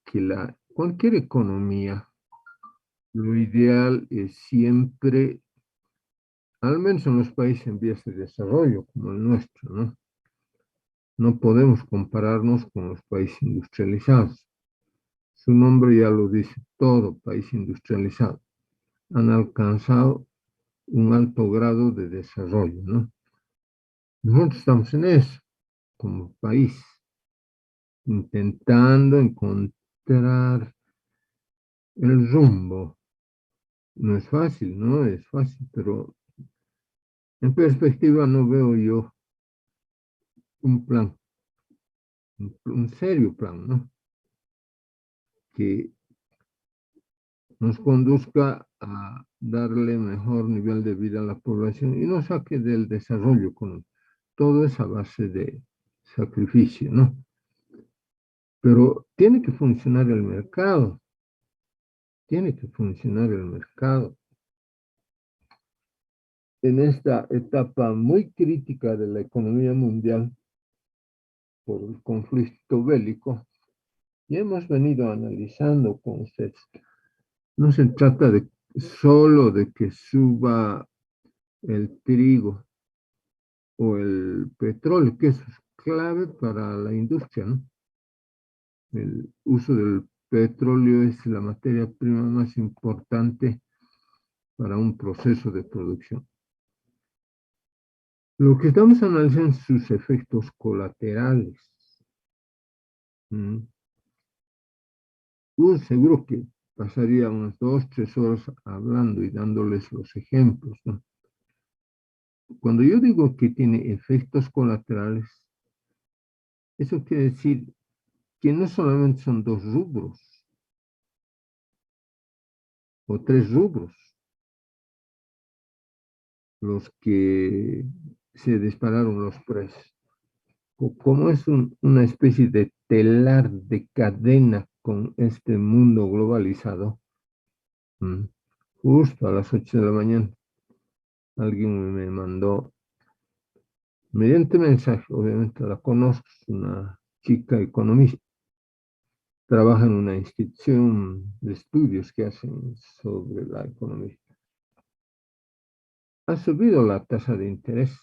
que cualquier economía, lo ideal es siempre, al menos en los países en vías de desarrollo, como el nuestro, ¿no? No podemos compararnos con los países industrializados. Su nombre ya lo dice todo, país industrializado. Han alcanzado un alto grado de desarrollo, ¿no? Nosotros estamos en eso, como país, intentando encontrar el rumbo. No es fácil, no es fácil, pero en perspectiva no veo yo un plan, un serio plan, ¿no? Que nos conduzca a darle mejor nivel de vida a la población y nos saque del desarrollo económico. Todo es a base de sacrificio, ¿no? Pero tiene que funcionar el mercado, tiene que funcionar el mercado. En esta etapa muy crítica de la economía mundial por el conflicto bélico, y hemos venido analizando con ustedes. No se trata de solo de que suba el trigo o el petróleo, que es clave para la industria, ¿no? El uso del petróleo es la materia prima más importante para un proceso de producción. Lo que estamos analizando son sus efectos colaterales. Seguro que pasaría unas 2, 3 horas hablando y dándoles los ejemplos, ¿no? Cuando yo digo que tiene efectos colaterales, eso quiere decir que no solamente son 2 rubros o 3 rubros los que se dispararon los precios. Como es una especie de telar de cadena con este mundo globalizado, justo a las 8 de la mañana, alguien me mandó, mediante mensaje, obviamente la conozco, es una chica economista, trabaja en una institución de estudios que hacen sobre la economía. Ha subido la tasa de interés.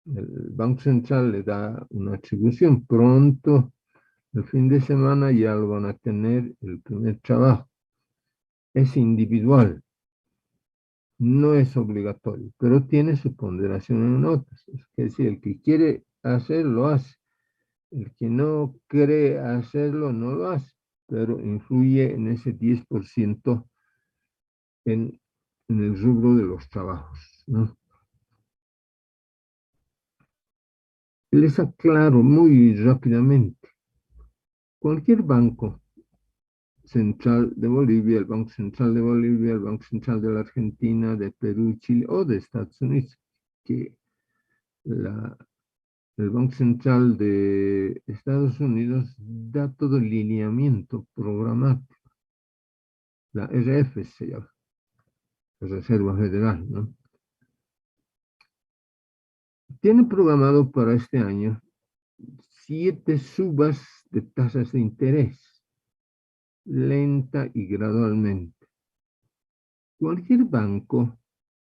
El Banco Central le da una atribución. Pronto, el fin de semana, ya lo van a tener el primer trabajo. Es individual, no es obligatorio, pero tiene su ponderación en notas. Es decir, el que quiere hacer, lo hace. El que no cree hacerlo, no lo hace, pero influye en ese 10% en el rubro de los trabajos, ¿no? Les aclaro muy rápidamente. Cualquier banco central de Bolivia, el Banco Central de Bolivia, el Banco Central de la Argentina, de Perú, Chile o de Estados Unidos, que el Banco Central de Estados Unidos da todo el lineamiento programático. La RF se llama, la Reserva Federal, ¿no? Tiene programado para este año 7 subas de tasas de interés, lenta y gradualmente. Cualquier banco,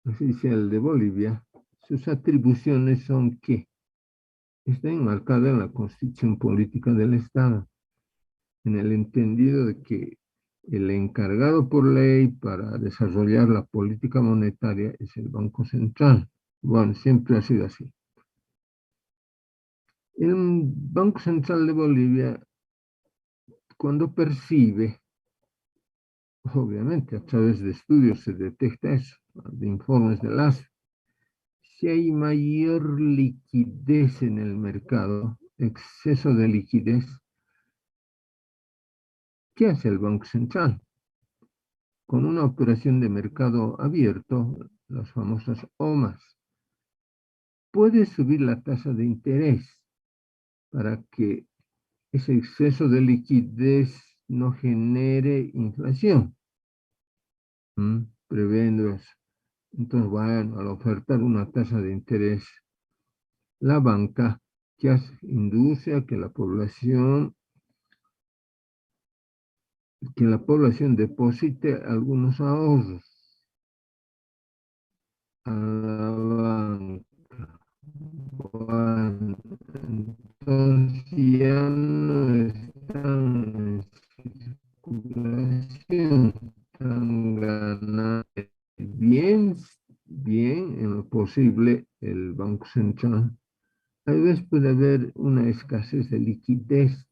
así sea el de Bolivia, sus atribuciones son que está enmarcada en la Constitución Política del Estado, en el entendido de que el encargado por ley para desarrollar la política monetaria es el Banco Central. Bueno, siempre ha sido así. El Banco Central de Bolivia, cuando percibe, obviamente a través de estudios se detecta eso, de informes de las, si hay mayor liquidez en el mercado, exceso de liquidez, ¿qué hace el Banco Central? Con una operación de mercado abierto, las famosas OMAs, puede subir la tasa de interés para que ese exceso de liquidez no genere inflación. Previendo eso. Entonces, bueno, al ofertar una tasa de interés, la banca que induce a que la población que la población deposite algunos ahorros a la banca. Bueno, entonces ya no están en circulación, están ganando bien, bien en lo posible el Banco Central. A veces puede haber una escasez de liquidez.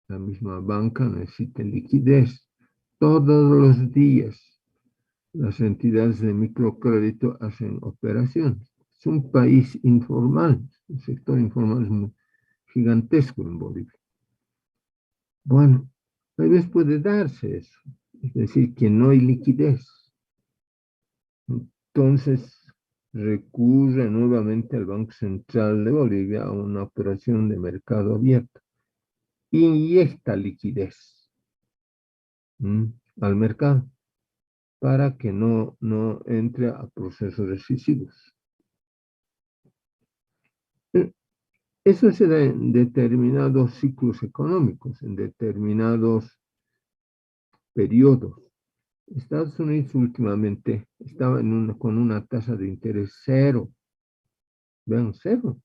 La misma banca necesita liquidez todos los días. Las entidades de microcrédito hacen operaciones. Es un país informal, el sector informal es muy gigantesco en Bolivia. Bueno, a veces puede darse eso, es decir, que no hay liquidez. Entonces recurre nuevamente al Banco Central de Bolivia a una operación de mercado abierto. Inyecta liquidez ¿m? Al mercado para que no entre a procesos decisivos. Eso se da en determinados ciclos económicos, en determinados periodos. Estados Unidos últimamente estaba con una tasa de interés cero, vean, cero,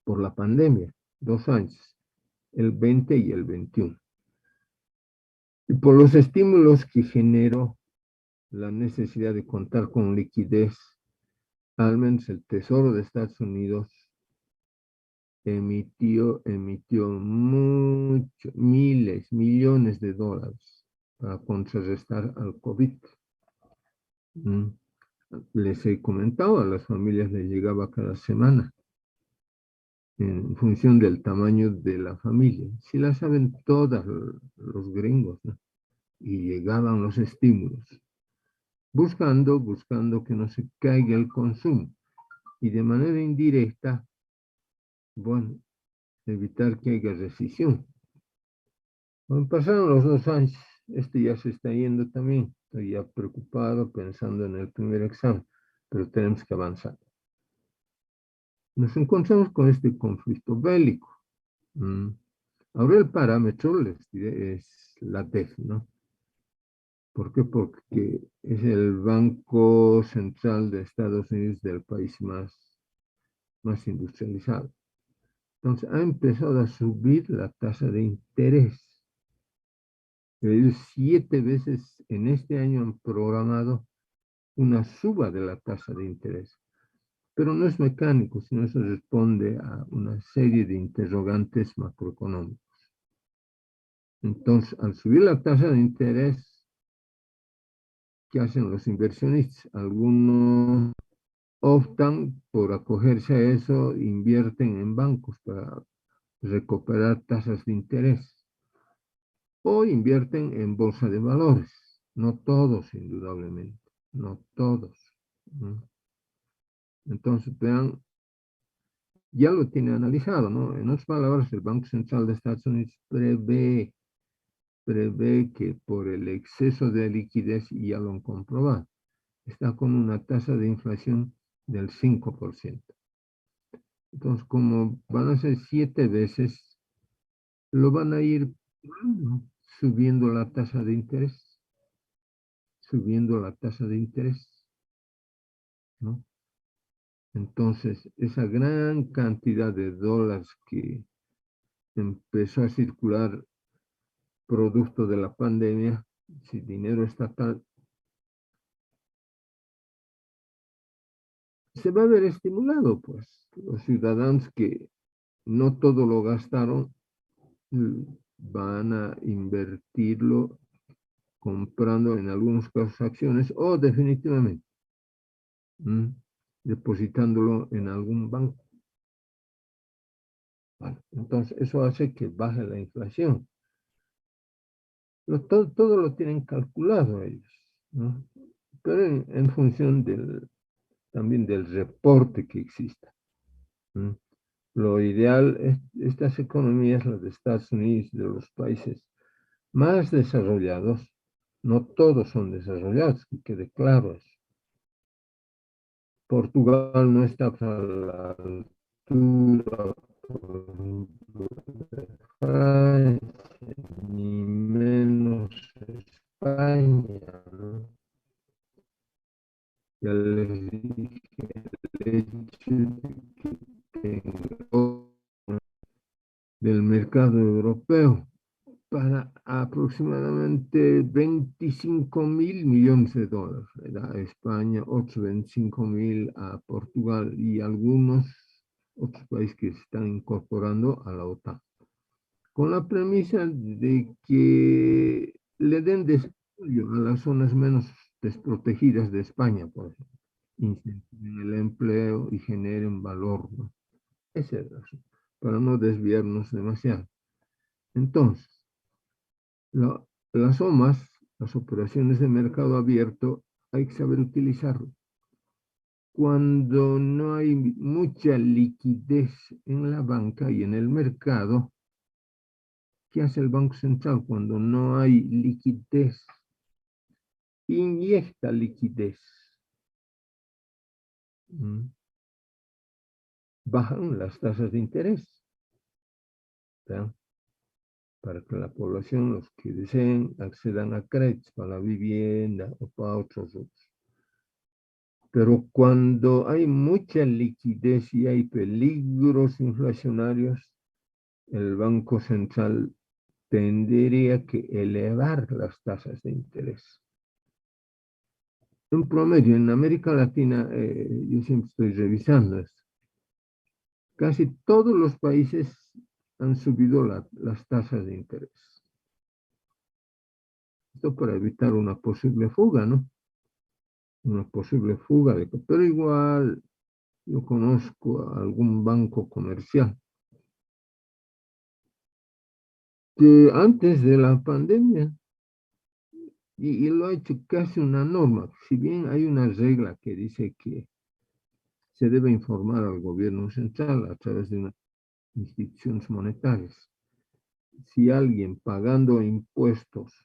por la pandemia, 2 años, el 20 y el 21. Y por los estímulos que generó la necesidad de contar con liquidez, al menos el Tesoro de Estados Unidos emitió miles, millones de dólares para contrarrestar al COVID. Mm. Les he comentado, a las familias les llegaba cada semana en función del tamaño de la familia. Si la saben todas los gringos, ¿no? Y llegaban los estímulos, buscando que no se caiga el consumo. Y de manera indirecta, bueno, evitar que haya recesión. Bueno, pasaron los 2 años, este ya se está yendo también. Estoy ya preocupado pensando en el primer examen, pero tenemos que avanzar. Nos encontramos con este conflicto bélico. Mm. Ahora el parámetro, les diré, es la DEF, ¿no? ¿Por qué? Porque es el Banco Central de Estados Unidos del país más industrializado. Entonces ha empezado a subir la tasa de interés. Ellos 7 veces en este año han programado una suba de la tasa de interés. Pero no es mecánico, sino eso responde a una serie de interrogantes macroeconómicos. Entonces, al subir la tasa de interés, ¿qué hacen los inversionistas? Algunos optan por acogerse a eso, invierten en bancos para recuperar tasas de interés o invierten en bolsa de valores. No todos, indudablemente, no todos. ¿No? Entonces, vean, ya lo tiene analizado, ¿no? En otras palabras, el Banco Central de Estados Unidos prevé que por el exceso de liquidez, y ya lo han comprobado, está con una tasa de inflación del 5%. Entonces, como van a ser 7 veces, lo van a ir subiendo la tasa de interés, subiendo la tasa de interés, ¿no? Entonces, esa gran cantidad de dólares que empezó a circular producto de la pandemia, si dinero estatal, se va a ver estimulado, pues. Los ciudadanos que no todo lo gastaron, van a invertirlo comprando en algunos casos acciones o definitivamente depositándolo en algún banco. Vale, entonces, eso hace que baje la inflación. Todo lo tienen calculado ellos, ¿no? Pero en función también del reporte que exista. ¿No? Lo ideal es estas economías, las de Estados Unidos, de los países más desarrollados, no todos son desarrollados, que quede claro eso. Portugal no está a la altura, por ejemplo, del mercado europeo para aproximadamente 25.000 millones de dólares. A España, otros 25.000 a Portugal y algunos otros países que se están incorporando a la OTAN, con la premisa de que le den desarrollo a las zonas menos desprotegidas de España, por ejemplo, incentiven el empleo y generen valor, ¿no? Esa es la razón, para no desviarnos demasiado. Entonces, la- las OMAs, las operaciones de mercado abierto, hay que saber utilizarlo. Cuando no hay mucha liquidez en la banca y en el mercado, ¿qué hace el Banco Central cuando no hay liquidez? Inyecta liquidez. Mm. Bajan las tasas de interés, ¿verdad? Para que la población, los que deseen, accedan a créditos para la vivienda o para otros usos. Pero cuando hay mucha liquidez y hay peligros inflacionarios, el Banco Central tendría que elevar las tasas de interés. En promedio, en América Latina, yo siempre estoy revisando esto, casi todos los países han subido las tasas de interés. Esto para evitar una posible fuga, ¿no? Una posible fuga pero igual yo conozco a algún banco comercial que antes de la pandemia, y lo ha hecho casi una norma, si bien hay una regla que dice que se debe informar al gobierno central a través de unas instituciones monetarias. Si alguien pagando impuestos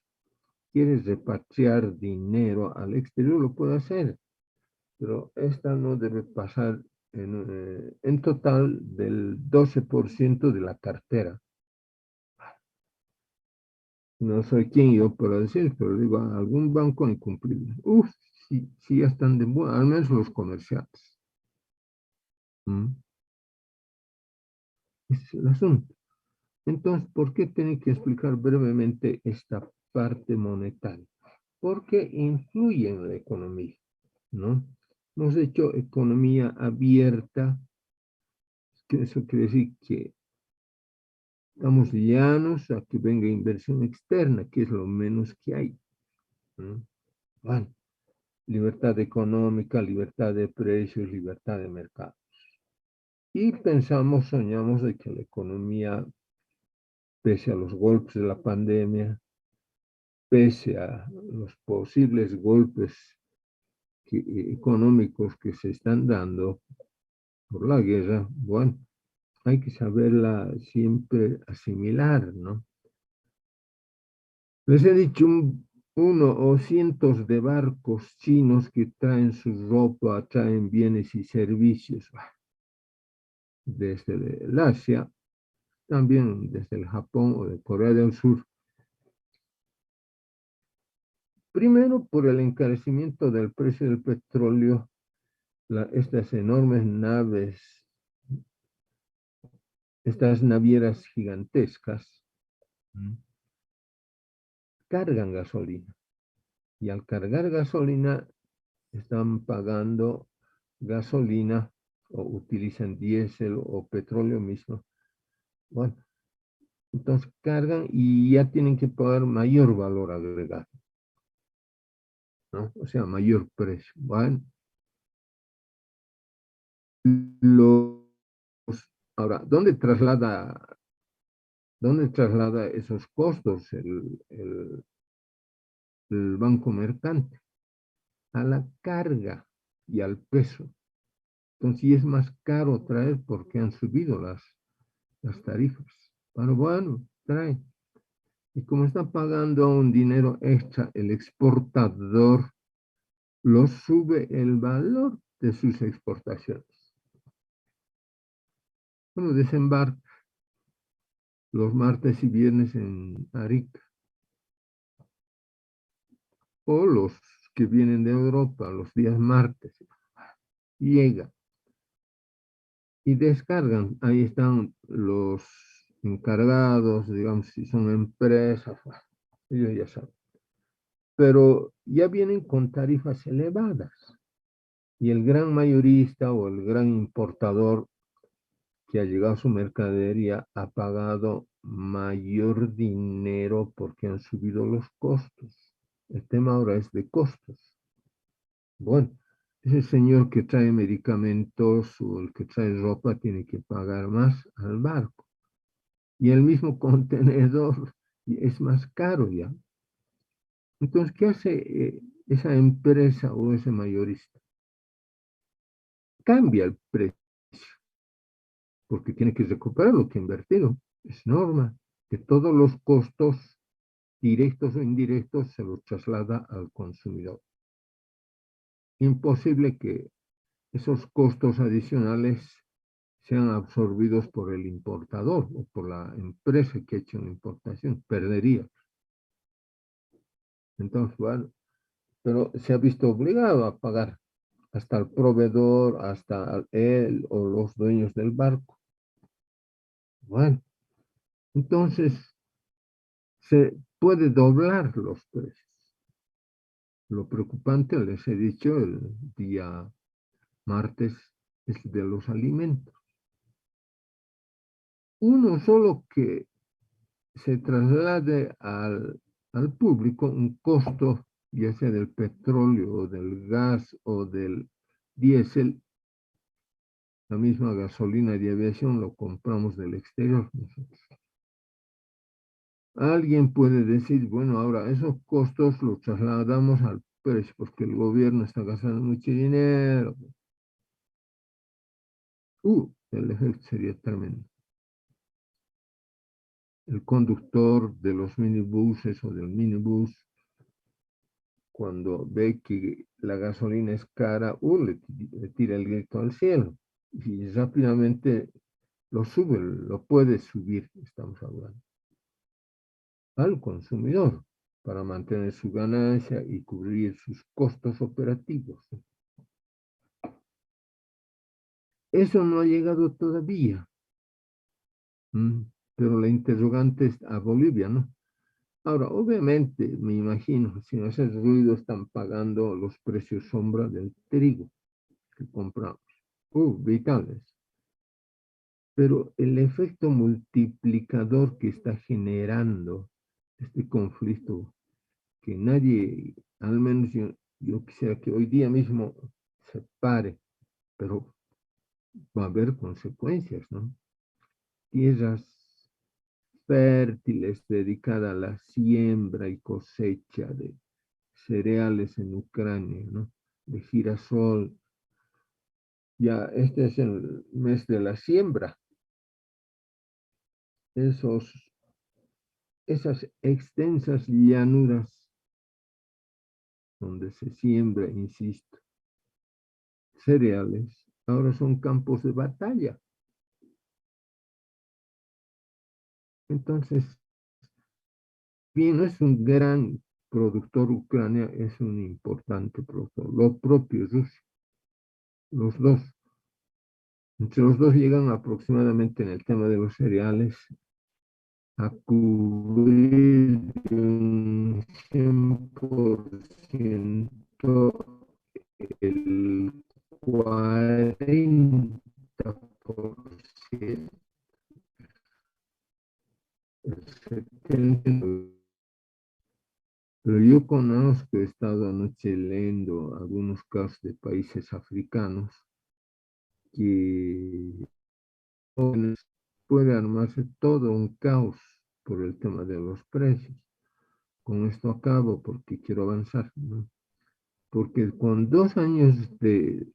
quiere repatriar dinero al exterior, lo puede hacer, pero esta no debe pasar en total del 12% de la cartera. No soy quien yo para decir, pero digo, algún banco incumplible. Uf, sí ya están de buena, al menos los comerciales. ¿Mm? Ese es el asunto. Entonces, ¿por qué tengo que explicar brevemente esta parte monetaria? Porque influye en la economía, ¿no? Hemos hecho economía abierta, que eso quiere decir que estamos llanos a que venga inversión externa, que es lo menos que hay, ¿no? Bueno, libertad económica, libertad de precios, libertad de mercado. Y pensamos, soñamos de que la economía, pese a los golpes de la pandemia, pese a los posibles golpes económicos que se están dando por la guerra, bueno, hay que saberla siempre asimilar, ¿no? Les he dicho uno o cientos de barcos chinos que traen su ropa, traen bienes y servicios desde el Asia, también desde el Japón o de Corea del Sur. Primero, por el encarecimiento del precio del petróleo, estas enormes naves, estas navieras gigantescas, cargan gasolina. Y al cargar gasolina, están pagando gasolina o utilizan diésel o petróleo mismo. Bueno, entonces cargan y ya tienen que pagar mayor valor agregado, ¿no? O sea, mayor precio. Bueno, los, ahora, ¿dónde traslada esos costos el banco mercante? A la carga y al peso. Entonces, sí es más caro traer porque han subido las tarifas. Pero bueno, trae. Y como está pagando un dinero extra el exportador, lo sube el valor de sus exportaciones. Bueno, desembarca los martes y viernes en Arica, o los que vienen de Europa los días martes. Llega y descargan. Ahí están los encargados, digamos, si son empresas, bueno, ellos ya saben. Pero ya vienen con tarifas elevadas y el gran mayorista o el gran importador que ha llegado a su mercadería ha pagado mayor dinero porque han subido los costos. El tema ahora es de costos. Bueno, ese señor que trae medicamentos o el que trae ropa tiene que pagar más al barco. Y el mismo contenedor es más caro ya. Entonces, ¿qué hace esa empresa o ese mayorista? Cambia el precio porque tiene que recuperar lo que ha invertido. Es norma que todos los costos directos o indirectos se los traslada al consumidor. Imposible que esos costos adicionales sean absorbidos por el importador o por la empresa que ha hecho una importación. Perdería. Entonces, bueno, pero se ha visto obligado a pagar hasta el proveedor, hasta él o los dueños del barco. Bueno, entonces se puede doblar los precios. Lo preocupante, les he dicho, el día martes es de los alimentos. Uno solo que se traslade al público un costo, ya sea del petróleo o del gas o del diésel, la misma gasolina de aviación lo compramos del exterior nosotros. Alguien puede decir, bueno, ahora esos costos los trasladamos al precio porque el gobierno está gastando mucho dinero. El efecto sería tremendo. El conductor de los minibuses o del minibús, cuando ve que la gasolina es cara, le tira el grito al cielo y rápidamente lo sube, lo puede subir, estamos hablando, al consumidor para mantener su ganancia y cubrir sus costos operativos. Eso no ha llegado todavía, pero la interrogante es a Bolivia, ¿no? Ahora, obviamente, me imagino, sin hacer ruido, están pagando los precios sombra del trigo que compramos. Vitales. Pero el efecto multiplicador que está generando este conflicto, que nadie, al menos yo quisiera que hoy día mismo se pare, pero va a haber consecuencias, ¿no? Tierras fértiles dedicadas a la siembra y cosecha de cereales en Ucrania, ¿no? De girasol. Ya este es el mes de la siembra. Esas extensas llanuras donde se siembra, insisto, cereales, ahora son campos de batalla. Entonces, bien, no es un gran productor Ucrania, es un importante productor. Lo propio Rusia, los dos. Entre los dos llegan aproximadamente en el tema de los cereales a cubrir un 100% el 40%, el 70%. Pero yo conozco, he estado anoche leyendo algunos casos de países africanos que puede armarse todo un caos por el tema de los precios. Con esto acabo porque quiero avanzar, ¿no? Porque con 2 años de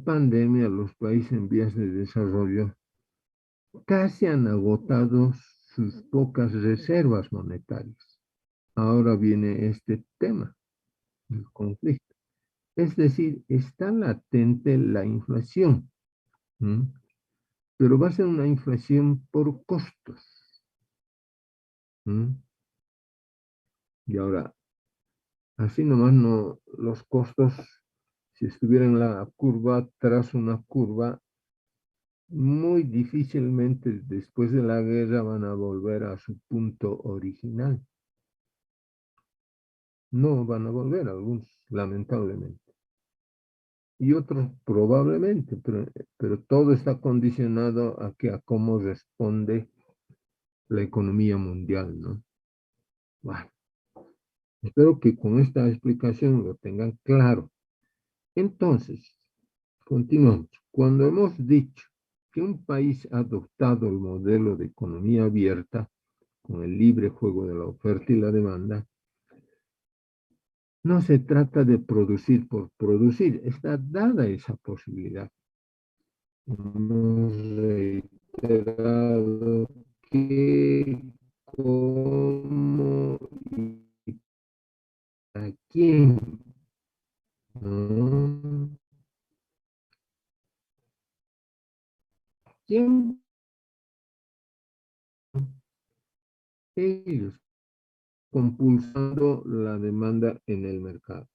pandemia, los países en vías de desarrollo casi han agotado sus pocas reservas monetarias. Ahora viene este tema, el conflicto. Es decir, está latente la inflación, ¿m? Pero va a ser una inflación por costos. ¿M? Y ahora, así nomás no, los costos, si estuvieran en la curva, tras una curva, muy difícilmente después de la guerra van a volver a su punto original. No van a volver algunos, lamentablemente. Y otros probablemente, pero todo está condicionado a cómo responde la economía mundial, ¿no? Bueno, espero que con esta explicación lo tengan claro. Entonces, continuamos. Cuando hemos dicho que un país ha adoptado el modelo de economía abierta, con el libre juego de la oferta y la demanda, no se trata de producir por producir, está dada esa posibilidad. Hemos reiterado que, cómo y a quién, ¿no? ¿Quién? Ellos, compulsando la demanda en el mercado.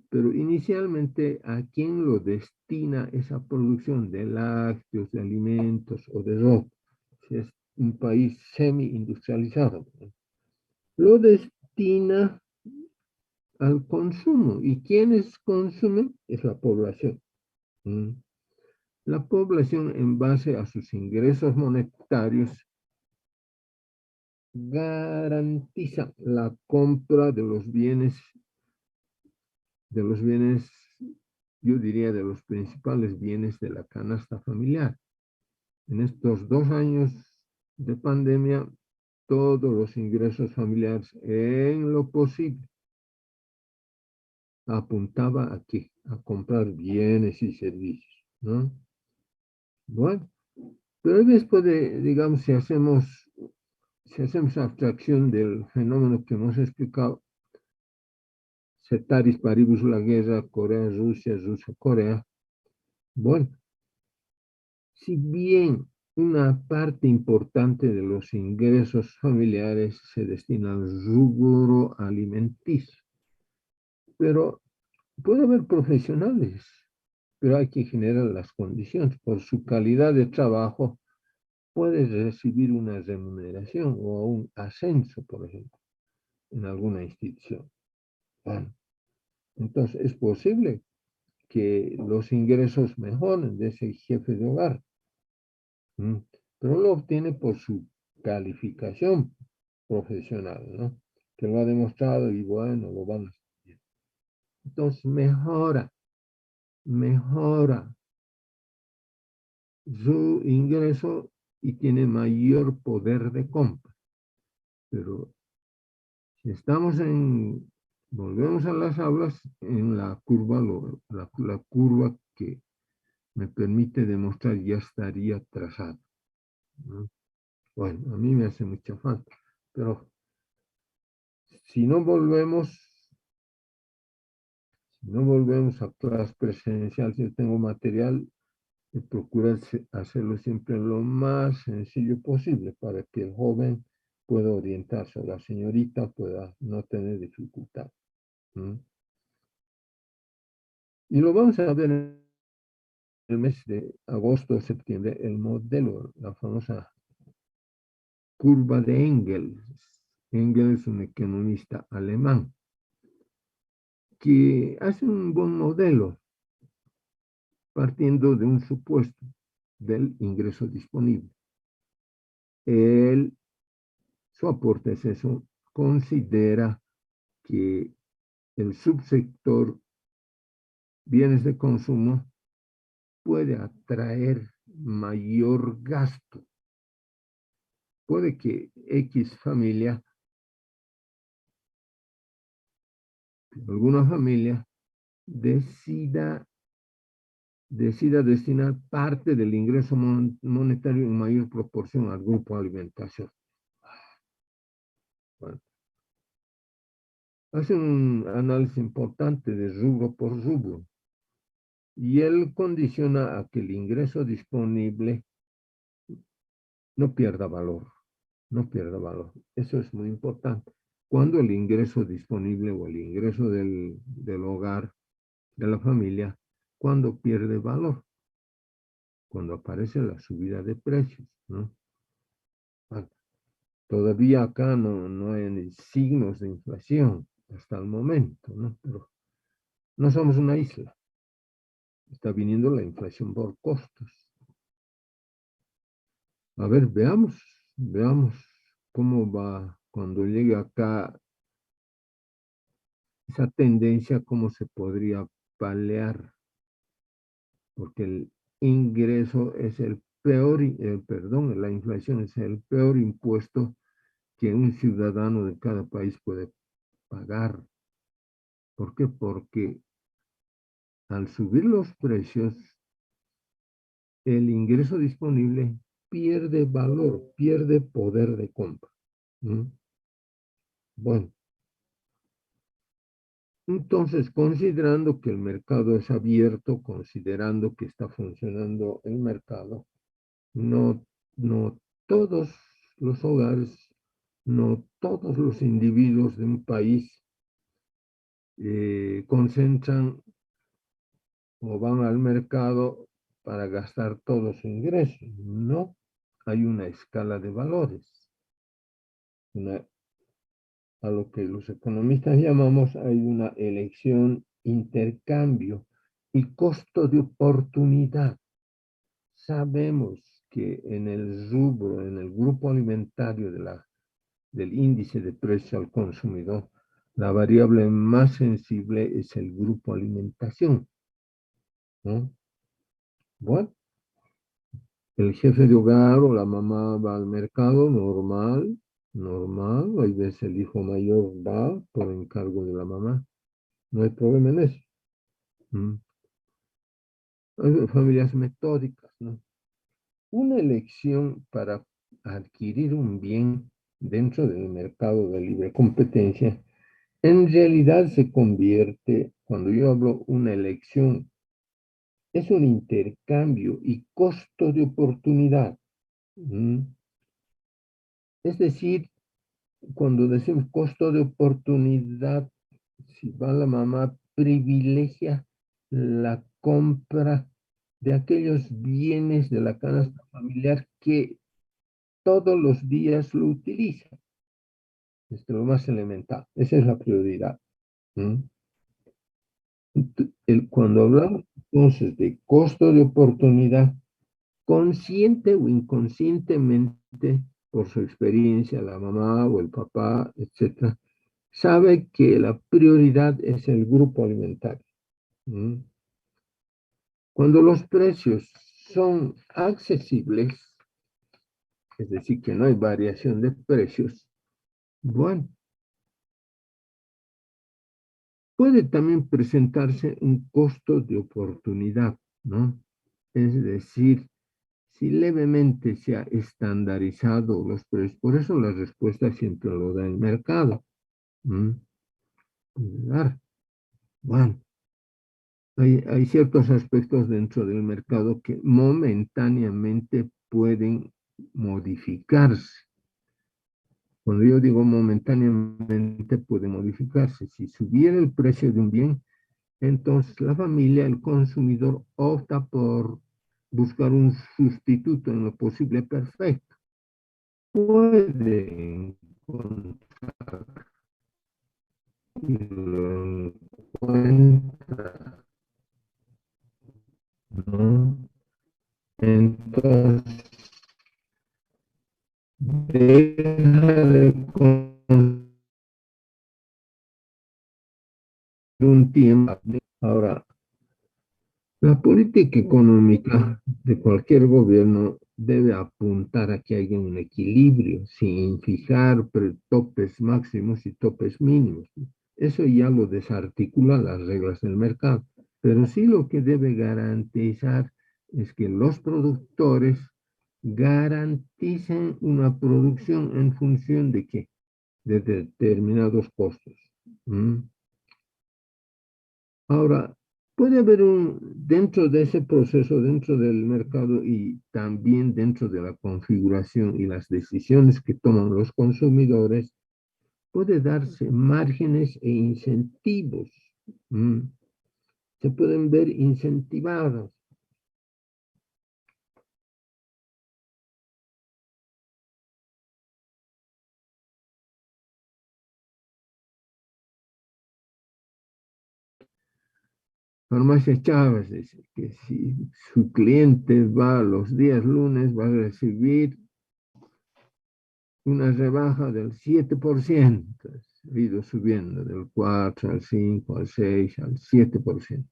Pero inicialmente, ¿a quién lo destina esa producción de lácteos, de alimentos o de ropa? Si es un país semi-industrializado, ¿no? Lo destina al consumo. ¿Y quiénes consumen? Es la población. ¿Mm? La población, en base a sus ingresos monetarios, garantiza la compra de los bienes, yo diría de los principales bienes de la canasta familiar. En estos 2 años de pandemia, todos los ingresos familiares, en lo posible, apuntaba aquí, a comprar bienes y servicios, ¿no? Bueno, pero después de, digamos, si hacemos abstracción del fenómeno que hemos explicado, ceteris paribus la guerra, Corea-Rusia, Rusia-Corea, bueno, si bien una parte importante de los ingresos familiares se destina al rubro alimenticio, pero puede haber profesionales, pero hay que generar las condiciones. Por su calidad de trabajo, puedes recibir una remuneración o un ascenso, por ejemplo, en alguna institución. Bueno, entonces es posible que los ingresos mejoren de ese jefe de hogar, pero lo obtiene por su calificación profesional, ¿no? Que lo ha demostrado y bueno, lo van a hacer. Entonces mejora su ingreso y tiene mayor poder de compra. Pero si volvemos a las aulas, en la curva, la curva que me permite demostrar ya estaría trazada, ¿no? Bueno, a mí me hace mucha falta, pero si no volvemos, si no volvemos a clase presencial, si yo tengo material, procurar hacerlo siempre lo más sencillo posible para que el joven pueda orientarse o la señorita pueda no tener dificultad. ¿Mm? Y lo vamos a ver en el mes de agosto o septiembre, el modelo, la famosa curva de Engels. Engels es un economista alemán que hace un buen modelo partiendo de un supuesto del ingreso disponible. Él, su aporte es eso, considera que el subsector bienes de consumo puede atraer mayor gasto. Puede que X familia, alguna familia, decida destinar parte del ingreso monetario en mayor proporción al grupo alimentación. Bueno, hace un análisis importante de rubro por rubro y él condiciona a que el ingreso disponible no pierda valor, no pierda valor. Eso es muy importante. Cuando el ingreso disponible o el ingreso del hogar, de la familia, cuando pierde valor. cuando aparece la subida de precios, ¿no? Ah, todavía acá no hay signos de inflación hasta el momento, ¿no? Pero no somos una isla. Está viniendo la inflación por costos. A ver, veamos cómo va cuando llegue acá esa tendencia, cómo se podría paliar, porque el ingreso es el peor, perdón, la inflación es el peor impuesto que un ciudadano de cada país puede pagar. ¿Por qué? Porque al subir los precios, el ingreso disponible pierde valor, pierde poder de compra. ¿Mm? Bueno, entonces, considerando que el mercado es abierto, considerando que está funcionando el mercado, no, no todos los hogares, no todos los individuos de un país concentran o van al mercado para gastar todo su ingreso. No, hay una escala de valores, una, a lo que los economistas llamamos, hay una elección, intercambio y costo de oportunidad. Sabemos que en el rubro, en el grupo alimentario del índice de precio al consumidor, la variable más sensible es el grupo alimentación, ¿no? Bueno, el jefe de hogar o la mamá va al mercado normal, normal, hay veces el hijo mayor va por encargo de la mamá, no hay problema en eso. ¿Mm? Hay familias metódicas, ¿no? Una elección para adquirir un bien dentro del mercado de libre competencia, en realidad se convierte, cuando yo hablo una elección, es un intercambio y costo de oportunidad. ¿Mm? Es decir, cuando decimos costo de oportunidad, si va la mamá, privilegia la compra de aquellos bienes de la canasta familiar que todos los días lo utiliza. Es lo más elemental. Esa es la prioridad. ¿Mm? Cuando hablamos entonces de costo de oportunidad, consciente o inconscientemente, por su experiencia, la mamá o el papá, etcétera, sabe que la prioridad es el grupo alimentario. ¿Mm? Cuando los precios son accesibles, es decir, que no hay variación de precios, bueno, puede también presentarse un costo de oportunidad, ¿no? Es decir, si levemente se ha estandarizado los precios, por eso la respuesta siempre lo da el mercado. ¿Mm? Claro. Bueno, hay ciertos aspectos dentro del mercado que momentáneamente pueden modificarse. Cuando yo digo momentáneamente puede modificarse, si subiera el precio de un bien, entonces la familia, el consumidor, opta por buscar un sustituto en lo posible perfecto. Puede encontrar y lo encuentra, ¿no? Entonces, deja de consumir un tiempo. Ahora, la política económica de cualquier gobierno debe apuntar a que haya un equilibrio sin fijar topes máximos y topes mínimos. Eso ya lo desarticula las reglas del mercado. Pero sí lo que debe garantizar es que los productores garanticen una producción en función de qué? De determinados costos. ¿Mm? Ahora, puede haber dentro de ese proceso, dentro del mercado y también dentro de la configuración y las decisiones que toman los consumidores, puede darse márgenes e incentivos. ¿Mm? Se pueden ver incentivados. Farmacia Chávez dice que si su cliente va los días lunes va a recibir una rebaja del 7%. Ha ido subiendo del 4 al 5, al 6, al 7%.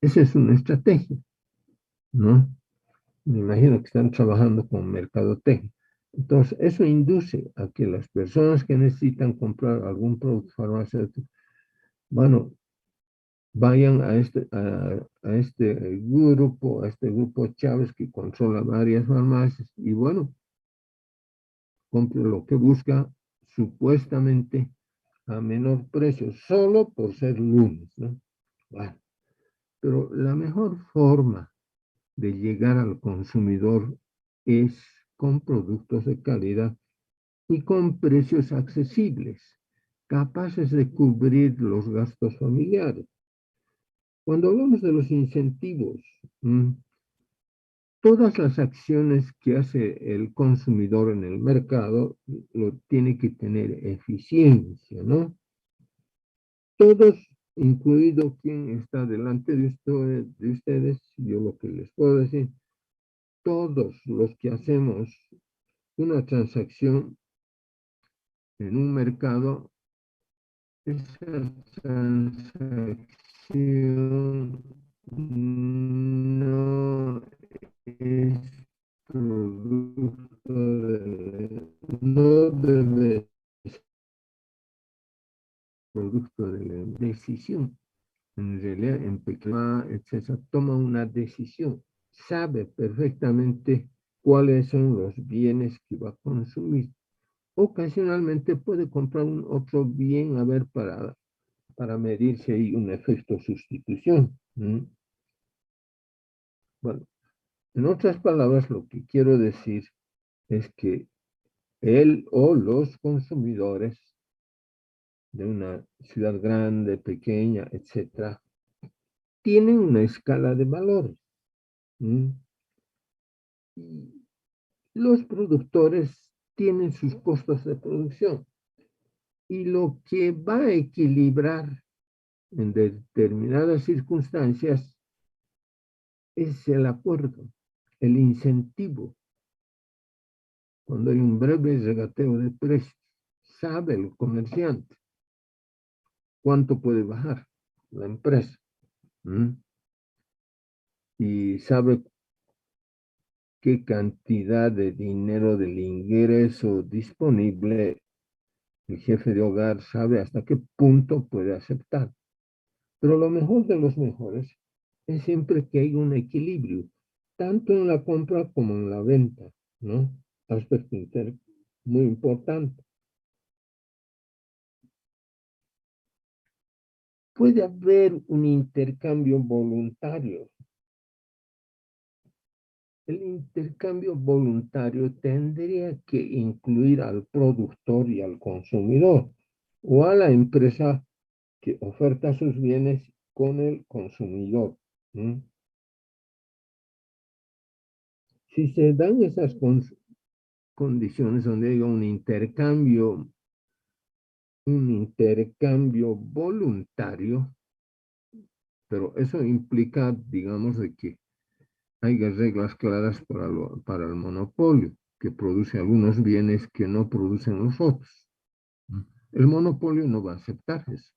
Esa es una estrategia, ¿no? Me imagino que están trabajando con mercadotecnia. Entonces, eso induce a que las personas que necesitan comprar algún producto farmacéutico, bueno, vayan a este grupo Chávez que controla varias farmacias y bueno, compre lo que busca supuestamente a menor precio, solo por ser lunes, ¿no? Bueno, pero la mejor forma de llegar al consumidor es con productos de calidad y con precios accesibles, capaces de cubrir los gastos familiares. Cuando hablamos de los incentivos, todas las acciones que hace el consumidor en el mercado lo tiene que tener eficiencia, ¿no? Todos, incluido quien está delante de ustedes, yo lo que les puedo decir, todos los que hacemos una transacción en un mercado, esa transacción no es producto no debe ser producto de la decisión. En realidad, en pequeña, etcétera, toma una decisión, sabe perfectamente cuáles son los bienes que va a consumir. Ocasionalmente puede comprar un otro bien, a ver, para medir si hay un efecto sustitución. Bueno, en otras palabras, lo que quiero decir es que él o los consumidores de una ciudad grande, pequeña, etcétera, tienen una escala de valores. Y los productores tienen sus costos de producción. Y lo que va a equilibrar en determinadas circunstancias es el acuerdo, el incentivo. Cuando hay un breve regateo de precios, sabe el comerciante cuánto puede bajar la empresa. Y sabe qué cantidad de dinero del ingreso disponible el jefe de hogar sabe hasta qué punto puede aceptar. Pero lo mejor de los mejores es siempre que hay un equilibrio, tanto en la compra como en la venta, ¿no? Aspecto muy importante. Puede haber un intercambio voluntario. El intercambio voluntario tendría que incluir al productor y al consumidor, o a la empresa que oferta sus bienes con el consumidor. Si se dan esas condiciones donde hay un intercambio voluntario, pero eso implica, digamos, de que haya reglas claras para el monopolio, que produce algunos bienes que no producen los otros. El monopolio no va a aceptar eso.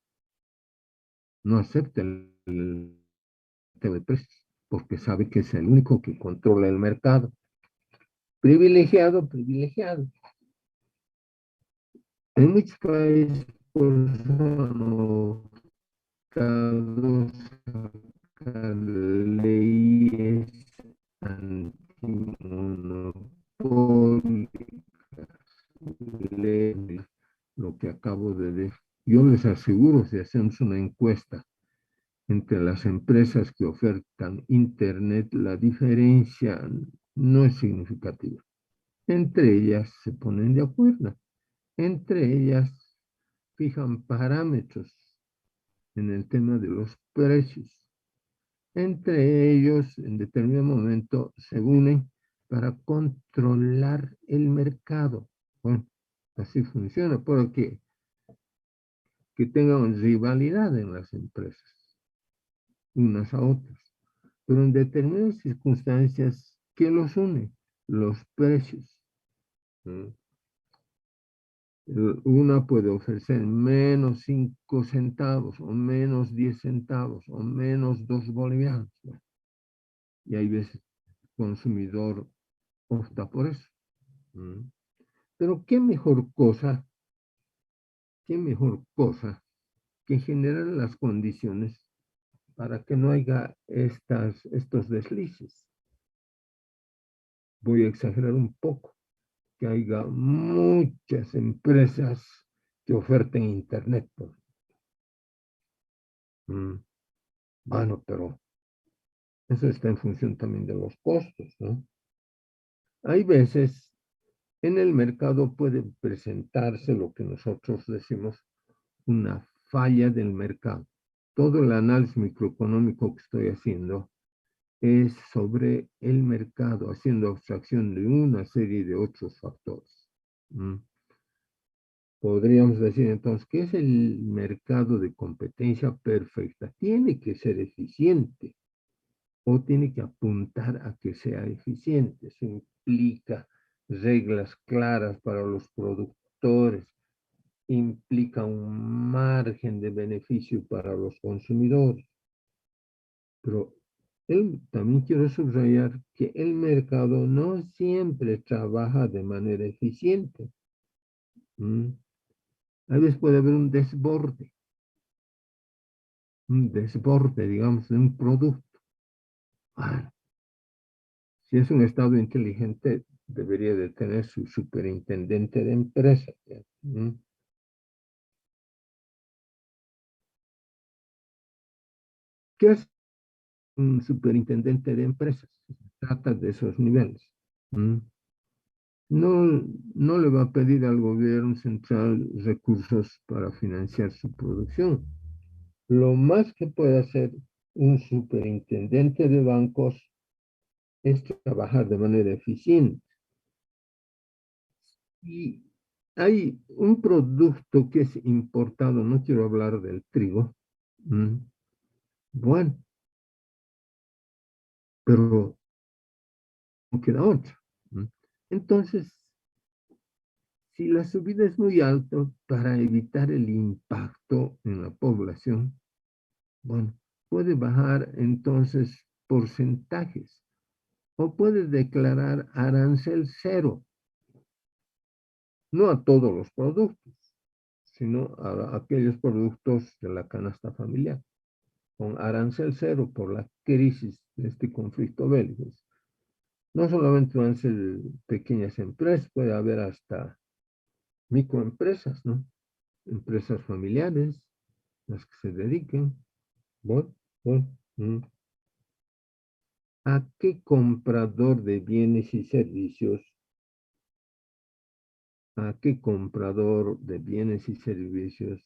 No acepta el de precios, porque sabe que es el único que controla el mercado. Privilegiado, privilegiado. En muchos países, por no sacar leyes antimonopólicas, lo que acabo de decir. Yo les aseguro, si hacemos una encuesta entre las empresas que ofertan Internet, la diferencia no es significativa. Entre ellas se ponen de acuerdo. Entre ellas fijan parámetros en el tema de los precios. Entre ellos, en determinado momento, se unen para controlar el mercado. Bueno, así funciona, porque que tengan rivalidad en las empresas, unas a otras. Pero en determinadas circunstancias, ¿qué los une? Los precios. ¿No? Una puede ofrecer menos 5 centavos, o menos 10 centavos, o menos 2 bolivianos. ¿No? Y hay veces el consumidor opta por eso. ¿No? Pero qué mejor cosa que generar las condiciones para que no haya estos deslices. Voy a exagerar un poco, que haya muchas empresas que oferten Internet. Mm, Bueno, pero eso está en función también de los costos, ¿no? Hay veces en el mercado puede presentarse lo que nosotros decimos una falla del mercado. Todo el análisis microeconómico que estoy haciendo es sobre el mercado, haciendo abstracción de una serie de otros factores. ¿Mm? Podríamos decir entonces, ¿qué es el mercado de competencia perfecta? Tiene que ser eficiente o tiene que apuntar a que sea eficiente. Eso implica reglas claras para los productores, implica un margen de beneficio para los consumidores. Pero también quiero subrayar que el mercado no siempre trabaja de manera eficiente. ¿Mm? A veces puede haber un desborde, digamos, de un producto. Ah, si es un Estado inteligente, debería de tener su superintendente de empresas. ¿Mm? ¿Qué es un superintendente de empresas? Se trata de esos niveles. ¿Mm? No, no le va a pedir al gobierno central recursos para financiar su producción. Lo más que puede hacer un superintendente de bancos es trabajar de manera eficiente. Y hay un producto que es importado, no quiero hablar del trigo. ¿Mm? Bueno, pero no queda otra. ¿Mm? Entonces, si la subida es muy alta, para evitar el impacto en la población, bueno, puede bajar entonces porcentajes o puede declarar arancel cero, no a todos los productos, sino a aquellos productos de la canasta familiar, con arancel cero por la crisis de este conflicto bélico. No solamente van a ser pequeñas empresas, puede haber hasta microempresas, ¿no? Empresas familiares, las que se dediquen. Bueno, bueno, ¿a qué comprador de bienes y servicios, a qué comprador de bienes y servicios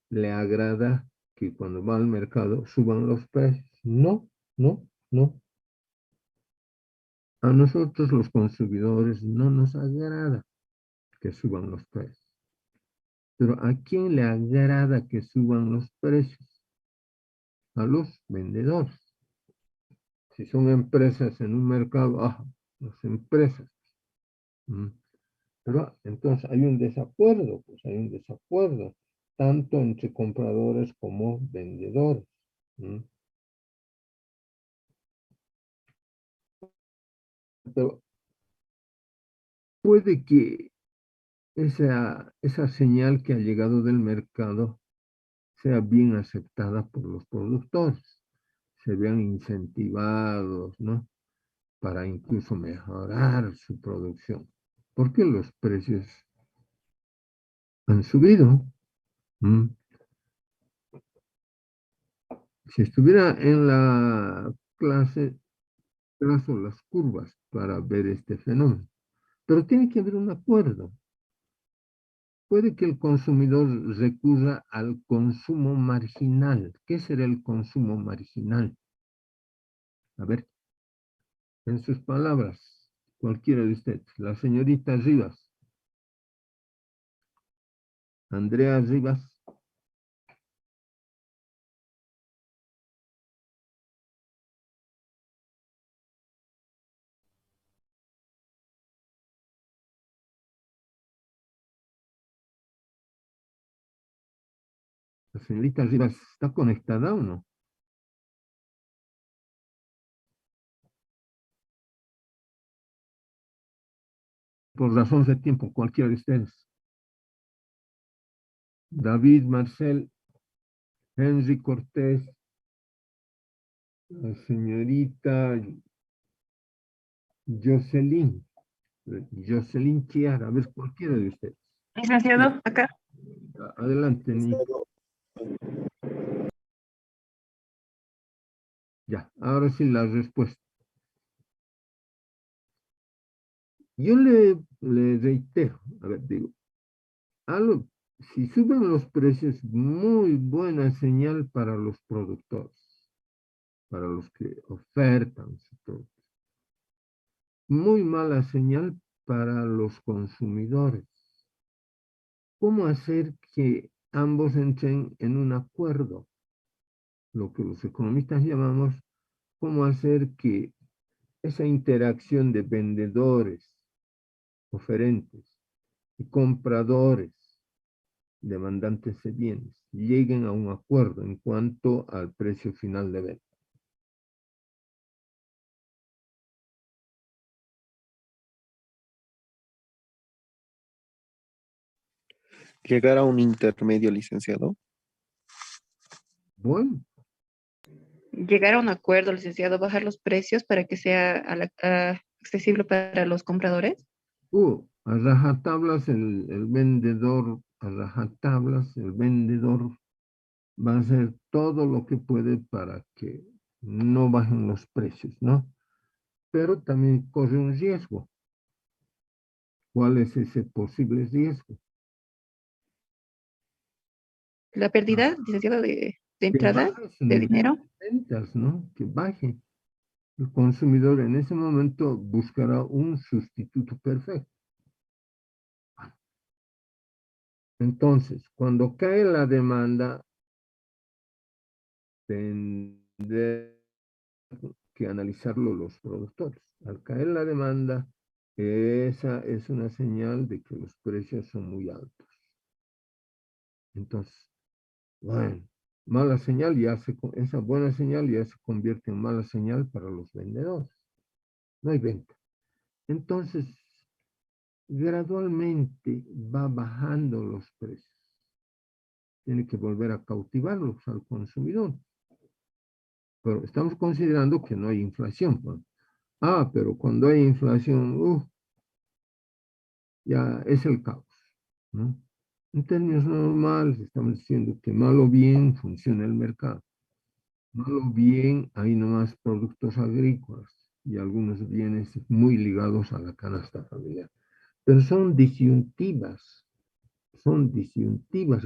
le agrada que cuando va al mercado suban los precios? No, no, no. A nosotros los consumidores no nos agrada que suban los precios. Pero ¿a quién le agrada que suban los precios? A los vendedores. Si son empresas en un mercado, las empresas. ¿Mm? Pero entonces hay un desacuerdo, pues hay un desacuerdo, tanto entre compradores como vendedores. ¿Mm? Pero puede que esa señal que ha llegado del mercado sea bien aceptada por los productores, se vean incentivados, ¿no? Para incluso mejorar su producción, porque los precios han subido. ¿Mm? Si estuviera en la clase, trazo las curvas para ver este fenómeno, pero tiene que haber un acuerdo. Puede que el consumidor recurra al consumo marginal. ¿Qué será el consumo marginal? A ver, en sus palabras, cualquiera de ustedes, la señorita Rivas, Andrea Rivas, La señorita Rivas, ¿está conectada o no? Por razones de tiempo, cualquiera de ustedes. David, Marcel, Henry Cortés, la señorita Jocelyn, Jocelyn Chiara, a ver, cualquiera de ustedes. Licenciado, acá. Adelante, ya, ahora sí la respuesta. Yo le reitero, a ver, digo, algo, si suben los precios, muy buena señal para los productores, para los que ofertan su producto. Muy mala señal para los consumidores. ¿Cómo hacer que ambos entren en un acuerdo? Lo que los economistas llamamos cómo hacer que esa interacción de vendedores, oferentes y compradores, demandantes de bienes, lleguen a un acuerdo en cuanto al precio final de venta. Llegar a un intermedio, licenciado. Bueno, Llegar a un acuerdo, licenciado, bajar los precios para que sea accesible para los compradores. a rajatablas el vendedor, a rajatablas el vendedor va a hacer todo lo que puede para que no bajen los precios, ¿no? Pero también corre un riesgo. ¿Cuál es ese posible riesgo? La pérdida, licenciado, de Que entrada baje su de nivel dinero. de ventas, ¿no? Que baje. El consumidor en ese momento buscará un sustituto perfecto. Entonces, cuando cae la demanda, tendrán que analizarlo los productores. Al caer la demanda, esa es una señal de que los precios son muy altos. Entonces, bueno, mala señal esa buena señal ya se convierte en mala señal para los vendedores. No hay venta. Entonces, gradualmente va bajando los precios. Tiene que volver a cautivarlos al consumidor. Pero estamos considerando que no hay inflación, pues. Pero cuando hay inflación, ya es el caos, ¿no? En términos normales, estamos diciendo que mal o bien funciona el mercado. Mal o bien hay nomás productos agrícolas y algunos bienes muy ligados a la canasta familiar. Pero son disyuntivas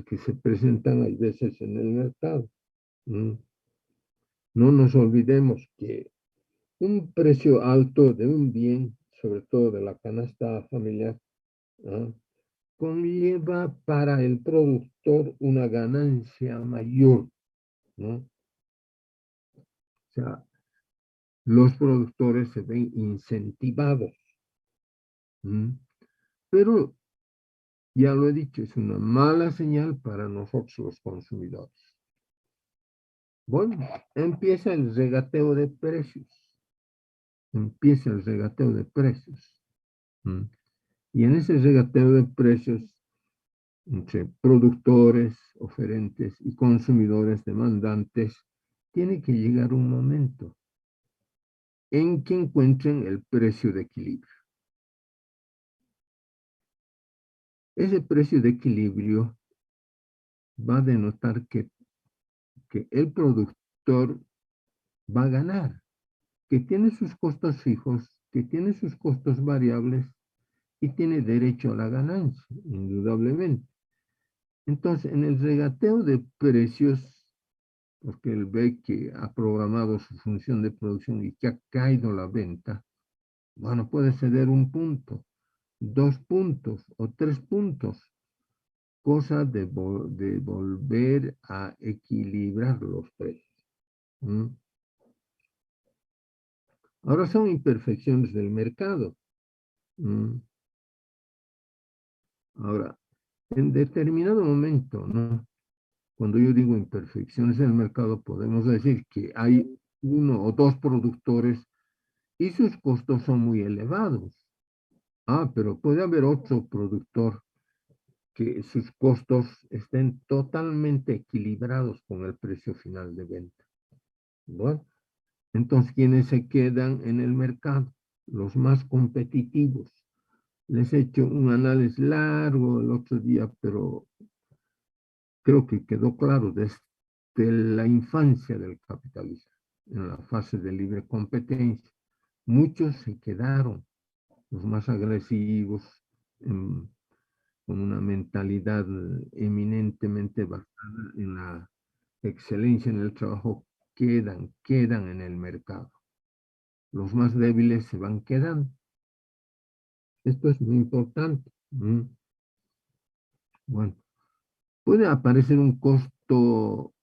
que se presentan a veces en el mercado. ¿No? No nos olvidemos que un precio alto de un bien, sobre todo de la canasta familiar, ¿no?, conlleva para el productor una ganancia mayor, ¿no? O sea, los productores se ven incentivados. Pero, ya lo he dicho, es una mala señal para nosotros los consumidores. Bueno, empieza el regateo de precios. Empieza el regateo de precios. Y en ese regateo de precios entre productores, oferentes y consumidores demandantes, tiene que llegar un momento en que encuentren el precio de equilibrio. Ese precio de equilibrio va a denotar que el productor va a ganar, que tiene sus costos fijos, que tiene sus costos variables y tiene derecho a la ganancia, indudablemente. Entonces, en el regateo de precios, porque él ve que ha programado su función de producción y que ha caído la venta, bueno, puede ceder 1 punto, 2 puntos o 3 puntos, cosa de volver a equilibrar los precios. Ahora son imperfecciones del mercado. Ahora, en determinado momento, ¿no?, Cuando yo digo imperfecciones en el mercado, podemos decir que hay uno o dos productores y sus costos son muy elevados. Ah, pero puede haber otro productor que sus costos estén totalmente equilibrados con el precio final de venta. Bueno, entonces, ¿quiénes se quedan en el mercado? Los más competitivos. Les he hecho un análisis largo el otro día, pero creo que quedó claro desde la infancia del capitalismo, en la fase de libre competencia. Muchos se quedaron, los más agresivos, con una mentalidad eminentemente basada en la excelencia en el trabajo, quedan en el mercado. Los más débiles se van quedando. Esto es muy importante. Bueno, puede aparecer un costo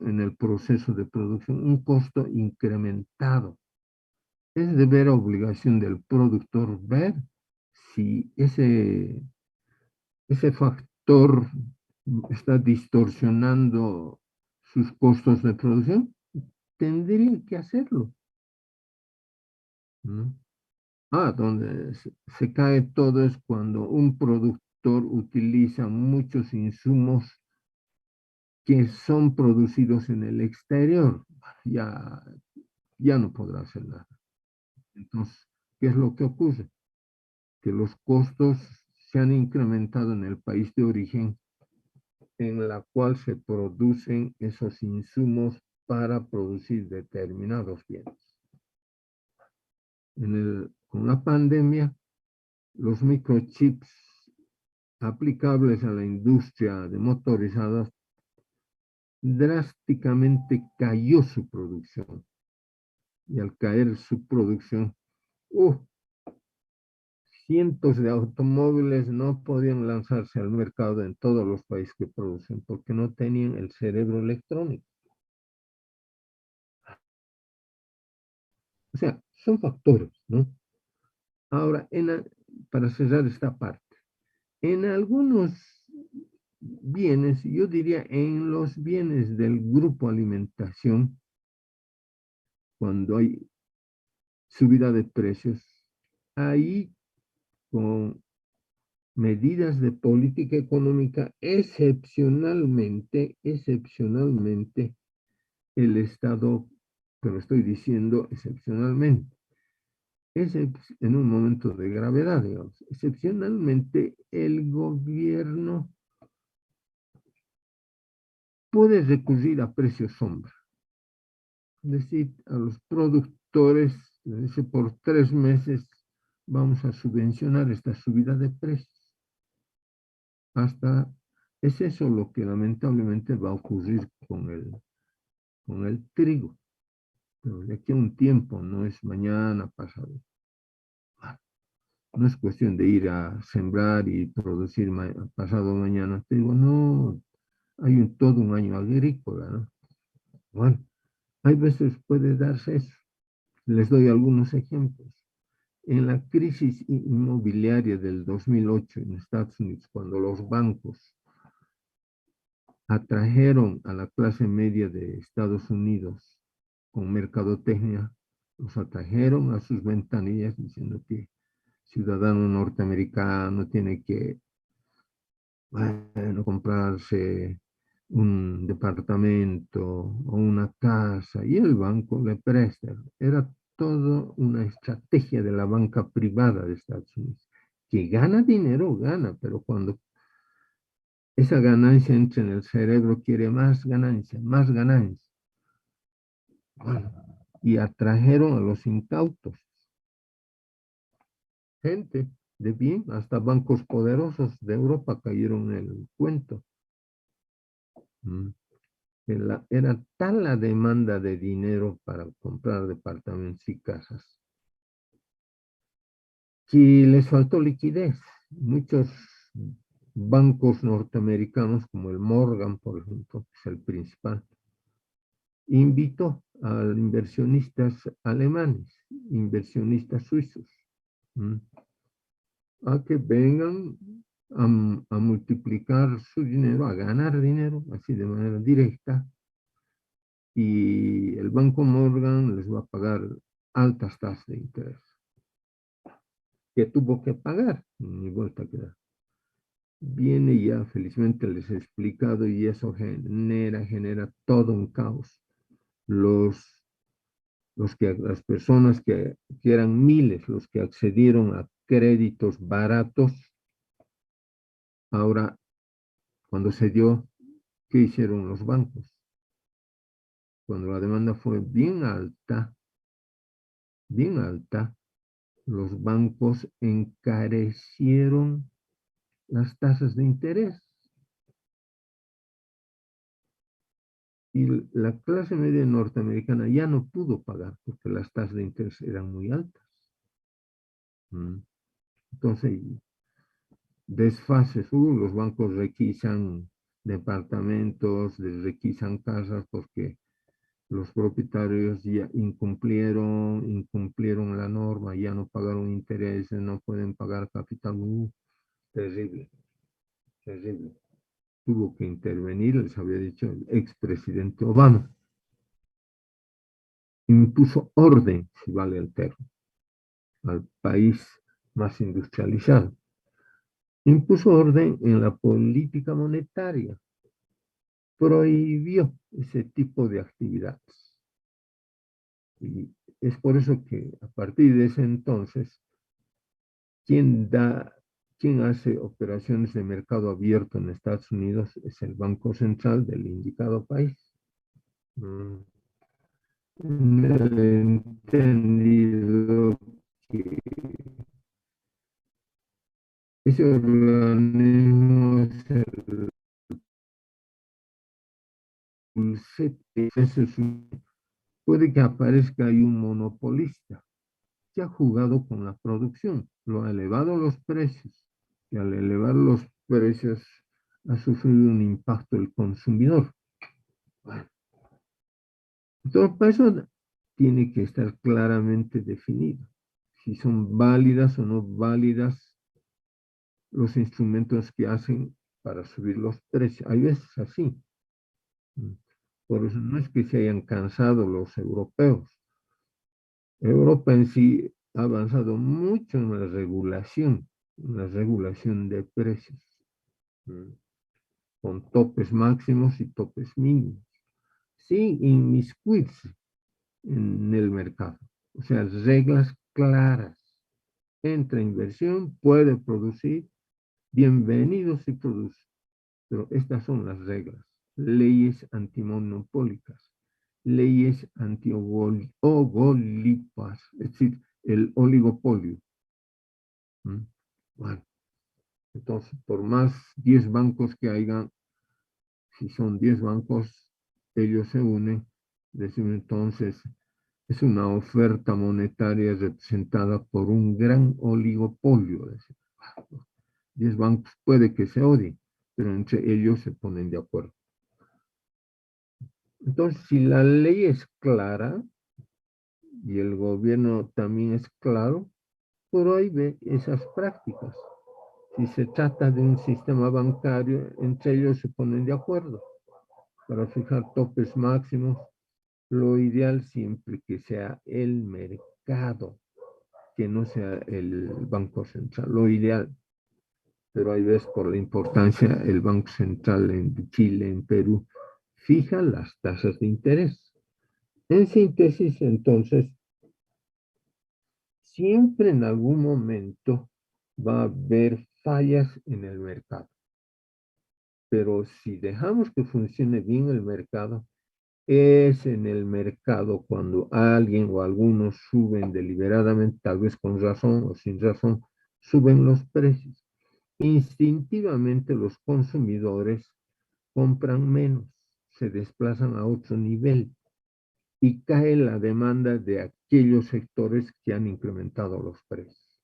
en el proceso de producción, un costo incrementado. Es deber obligación del productor ver si ese factor está distorsionando sus costos de producción. Tendría que hacerlo, ¿no? Donde se cae todo es cuando un productor utiliza muchos insumos que son producidos en el exterior. Ya, ya no podrá hacer nada. Entonces, ¿qué es lo que ocurre? Que los costos se han incrementado en el país de origen en la cual se producen esos insumos para producir determinados bienes. Con la pandemia, los microchips aplicables a la industria de motorizadas drásticamente cayó su producción. Y al caer su producción, cientos de automóviles no podían lanzarse al mercado en todos los países que producen porque no tenían el cerebro electrónico. O sea, son factores, ¿no? Ahora, para cerrar esta parte, en algunos bienes, yo diría en los bienes del grupo alimentación, cuando hay subida de precios, ahí con medidas de política económica, excepcionalmente, el Estado, pero estoy diciendo excepcionalmente, en un momento de gravedad, digamos, excepcionalmente el gobierno puede recurrir a precios sombra. Es decir, a los productores, les dice, por 3 meses vamos a subvencionar esta subida de precios. Es eso lo que lamentablemente va a ocurrir con el trigo. Pero de aquí a un tiempo, no es mañana, pasado. No es cuestión de ir a sembrar y producir pasado mañana trigo, no. Hay todo un año agrícola, ¿no? Bueno, hay veces puede darse eso. Les doy algunos ejemplos. En la crisis inmobiliaria del 2008 en Estados Unidos, cuando los bancos atrajeron a la clase media de Estados Unidos con mercadotecnia, los atrajeron a sus ventanillas diciendo que ciudadano norteamericano tiene que, bueno, comprarse un departamento o una casa y el banco le presta. Era toda una estrategia de la banca privada de Estados Unidos, que gana dinero, gana, pero cuando esa ganancia entra en el cerebro, quiere más ganancia, más ganancia. Bueno, y atrajeron a los incautos. Gente de bien, hasta bancos poderosos de Europa cayeron en el cuento. Era tal la demanda de dinero para comprar departamentos y casas que les faltó liquidez. Muchos bancos norteamericanos, como el Morgan, por ejemplo, que es el principal, invitó a inversionistas alemanes, inversionistas suizos, a que vengan a multiplicar su dinero, a ganar dinero, así de manera directa, y el Banco Morgan les va a pagar altas tasas de interés, que tuvo que pagar, ni vuelta que dar. Viene ya, felizmente les he explicado, y eso genera todo un caos. Las personas que eran miles, los que accedieron a créditos baratos, ahora, cuando se dio, ¿qué hicieron los bancos? Cuando la demanda fue bien alta, los bancos encarecieron las tasas de interés. Y la clase media norteamericana ya no pudo pagar porque las tasas de interés eran muy altas. Entonces, desfases, los bancos requisan departamentos, les requisan casas porque los propietarios ya incumplieron la norma, ya no pagaron intereses, no pueden pagar capital. Terrible, terrible. Tuvo que intervenir, les había dicho el expresidente Obama. Impuso orden, si vale el término, al país más industrializado. Impuso orden en la política monetaria, prohibió ese tipo de actividades. Y es por eso que a partir de ese entonces, quien hace operaciones de mercado abierto en Estados Unidos es el Banco Central del indicado país. En el entendido que ese organismo es el puede que aparezca ahí un monopolista que ha jugado con la producción, lo ha elevado los precios, y al elevar los precios ha sufrido un impacto el consumidor. Bueno, entonces, para eso tiene que estar claramente definido si son válidas o no válidas los instrumentos que hacen para subir los precios. Hay veces así. Por eso no es que se hayan cansado los europeos. Europa en sí ha avanzado mucho en la regulación de precios, con topes máximos y topes mínimos, sin inmiscuirse en el mercado. O sea, reglas claras. Entra inversión, puede producir, bienvenido si produce. Pero estas son las reglas. Leyes antimonopólicas, leyes anti-ogolipas, es decir, el oligopolio. Bueno, entonces, por más 10 bancos que hayan, si son 10 bancos, ellos se unen, decimos entonces, es una oferta monetaria representada por un gran oligopolio. 10 bancos puede que se odien, pero entre ellos se ponen de acuerdo. Entonces, si la ley es clara y el gobierno también es claro, prohíbe esas prácticas. Si se trata de un sistema bancario, entre ellos se ponen de acuerdo para fijar topes máximos. Lo ideal siempre que sea el mercado, que no sea el Banco Central, lo ideal. Pero hay veces por la importancia, el Banco Central en Chile, en Perú, fija las tasas de interés. En síntesis, entonces, siempre en algún momento va a haber fallas en el mercado. Pero si dejamos que funcione bien el mercado, es en el mercado cuando alguien o algunos suben deliberadamente, tal vez con razón o sin razón, suben los precios. Instintivamente los consumidores compran menos, se desplazan a otro nivel y cae la demanda de aquellos sectores que han incrementado los precios,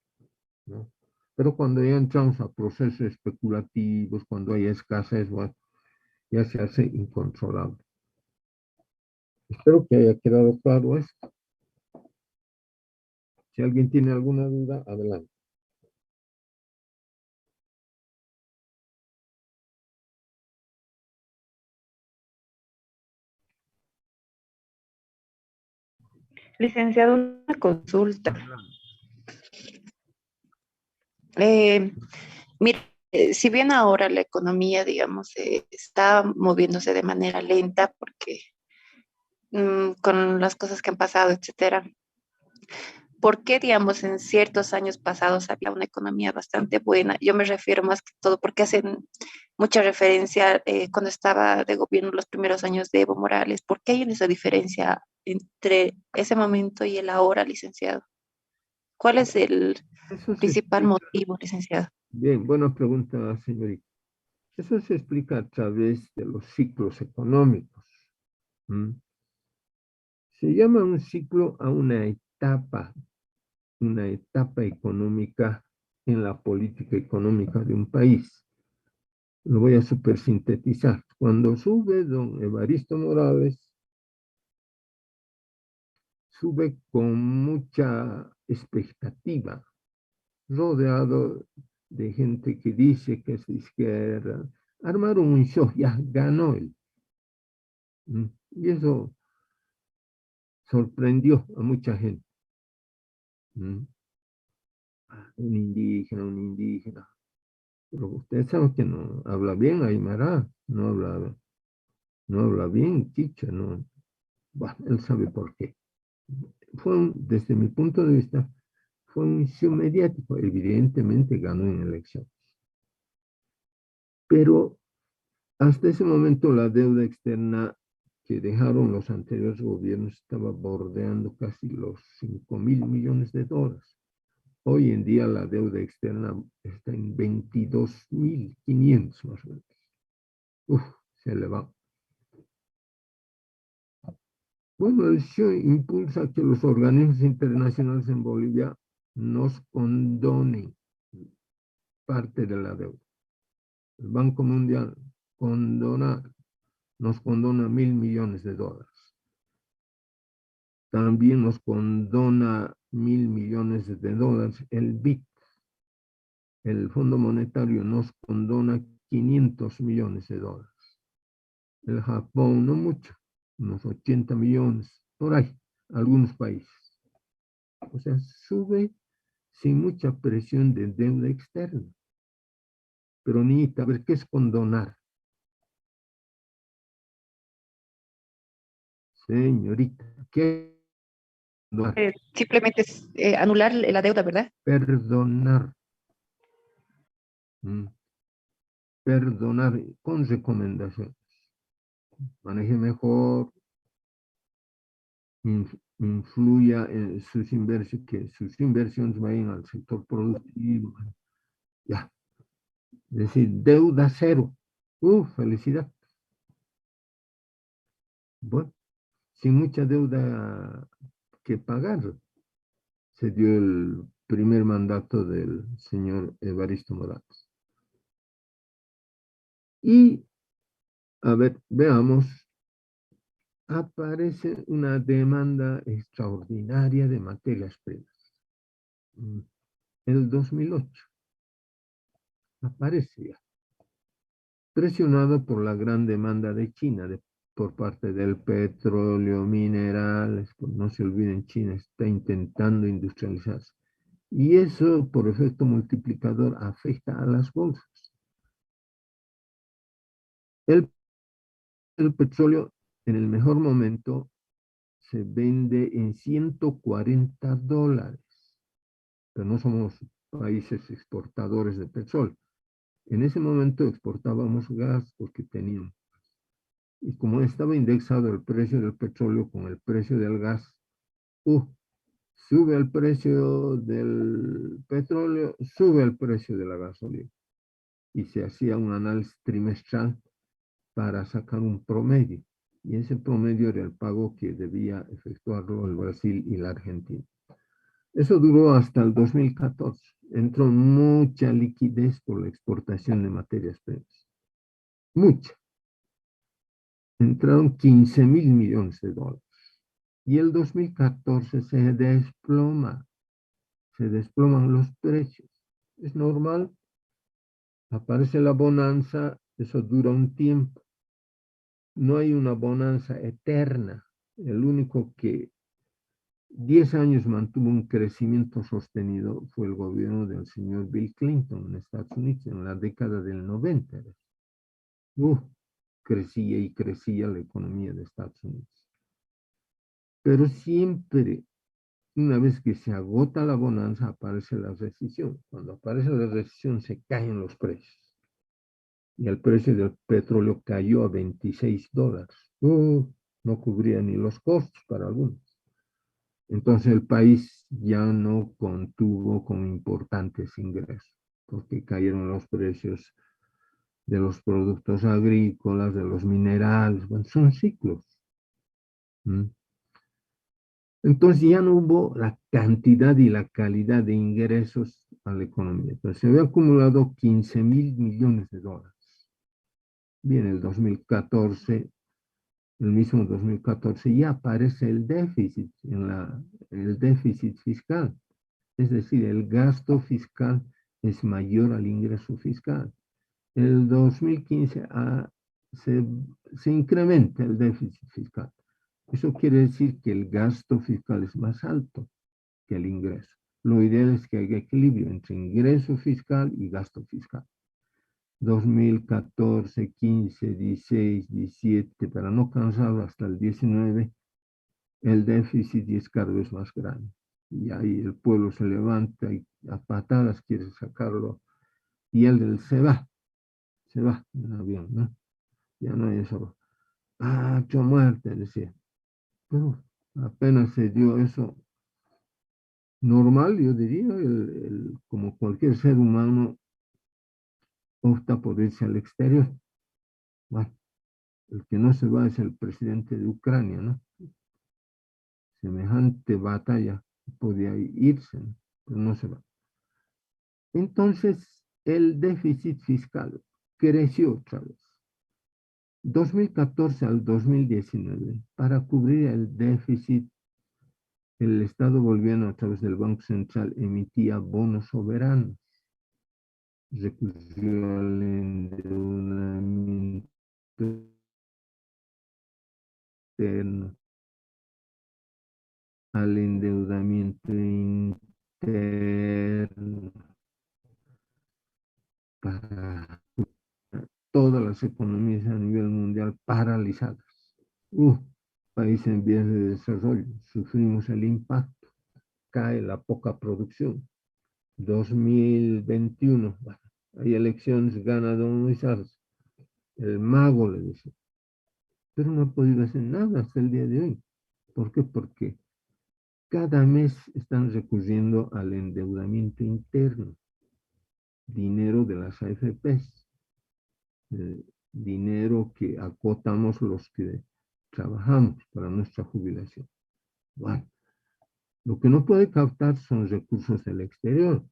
¿no? Pero cuando ya entramos a procesos especulativos, cuando hay escasez, bueno, ya se hace incontrolable. Espero que haya quedado claro esto. Si alguien tiene alguna duda, adelante. Licenciado, una consulta. Eh, Mire, si bien ahora la economía, digamos, está moviéndose de manera lenta porque con las cosas que han pasado, etcétera, ¿por qué, digamos, en ciertos años pasados había una economía bastante buena? Yo me refiero más que todo porque hacen mucha referencia cuando estaba de gobierno los primeros años de Evo Morales. ¿Por qué hay esa diferencia entre ese momento y el ahora, licenciado? ¿Cuál es el Eso se principal explica. motivo, licenciado? Bien, buena pregunta, señorita. Eso se explica a través de los ciclos económicos. ¿Mm? Se llama un ciclo a una etapa económica en la política económica de un país. Lo voy a supersintetizar. Cuando sube don Evaristo Morales, sube con mucha expectativa, rodeado de gente que dice que es de izquierda. Armaron un show, ya ganó él. Y eso sorprendió a mucha gente. ¿Mm? Un indígena. Pero usted sabe que no habla bien Aymara, no habla bien Quichua, no. Bueno, él sabe por qué. Desde mi punto de vista, fue un issue mediático. Evidentemente ganó en elección. Pero hasta ese momento la deuda externa que dejaron los anteriores gobiernos estaba bordeando casi los 5.000 millones de dólares. Hoy en día la deuda externa está en 22.500 más o menos. Uf, se elevó. Bueno, eso impulsa que los organismos internacionales en Bolivia nos condonen parte de la deuda. El Banco Mundial nos condona 1.000 millones de dólares. También nos condona 1.000 millones de dólares el BID. El Fondo Monetario nos condona 500 millones de dólares. El Japón no mucho, unos 80 millones, por ahí, algunos países. O sea, sube sin mucha presión de deuda externa. Pero niñita, a ver, ¿qué es condonar? Señorita, ¿qué es condonar? Simplemente es anular la deuda, ¿verdad? Perdonar. ¿Mm? Perdonar con recomendaciones. Maneje mejor, influya en sus inversiones, que sus inversiones vayan al sector productivo. Ya, es decir, deuda cero. Felicidad. Bueno, sin mucha deuda que pagar, se dio el primer mandato del señor Evaristo Morales. Y, a ver, veamos, aparece una demanda extraordinaria de materias primas. El 2008 aparece ya, presionado por la gran demanda de China por parte del petróleo, minerales, pues no se olviden, China está intentando industrializarse. Y eso, por efecto multiplicador, afecta a las bolsas. El, el petróleo, en el mejor momento, se vende en $140, pero no somos países exportadores de petróleo. En ese momento exportábamos gas porque teníamos. Y como estaba indexado el precio del petróleo con el precio del gas, sube el precio del petróleo, sube el precio de la gasolina. Y se hacía un análisis trimestral para sacar un promedio. Y ese promedio era el pago que debía efectuarlo el Brasil y la Argentina. Eso duró hasta el 2014. Entró mucha liquidez por la exportación de materias primas. Mucha. Entraron 15.000 millones de dólares. Y el 2014 se desploman los precios. Es normal, aparece la bonanza, eso dura un tiempo. No hay una bonanza eterna. El único que 10 años mantuvo un crecimiento sostenido, fue el gobierno del señor Bill Clinton en Estados Unidos en la década del 90. Uh, crecía y crecía la economía de Estados Unidos. Pero siempre, una vez que se agota la bonanza, aparece la recesión. Cuando aparece la recesión, se caen los precios. Y el precio del petróleo cayó a $26. No cubría ni los costos para algunos. Entonces el país ya no contuvo con importantes ingresos, porque cayeron los precios de los productos agrícolas, de los minerales, bueno, son ciclos. ¿Mm? Entonces ya no hubo la cantidad y la calidad de ingresos a la economía. Entonces se había acumulado 15.000 millones de dólares. Bien, el mismo 2014, ya aparece el déficit, el déficit fiscal. Es decir, el gasto fiscal es mayor al ingreso fiscal. En el 2015 se incrementa el déficit fiscal. Eso quiere decir que el gasto fiscal es más alto que el ingreso. Lo ideal es que haya equilibrio entre ingreso fiscal y gasto fiscal. 2014, 15, 16, 17, para no cansarlo hasta el 19, el déficit es cada vez más grande. Y ahí el pueblo se levanta y a patadas quiere sacarlo. Y él se va en avión, ¿no? Ya no hay eso. Hecho muerte, decía. Pero apenas se dio eso normal, yo diría, como cualquier ser humano opta por irse al exterior. Bueno, el que no se va es el presidente de Ucrania, ¿no? Semejante batalla podía irse, ¿no? Pero no se va. Entonces, el déficit fiscal creció otra vez. 2014 al 2019, para cubrir el déficit, el Estado boliviano a través del Banco Central emitía bonos soberanos, recurrió al endeudamiento interno, al endeudamiento interno para todas las economías a nivel mundial paralizadas. País en vías de desarrollo, sufrimos el impacto, cae la poca producción. 2021, bueno, hay elecciones, gana Don Luis Arce, el mago le dice, pero no ha podido hacer nada hasta el día de hoy. ¿Por qué? Porque cada mes están recurriendo al endeudamiento interno, dinero de las AFPs, dinero que acotamos los que trabajamos para nuestra jubilación. Bueno, lo que no puede captar son recursos del exterior,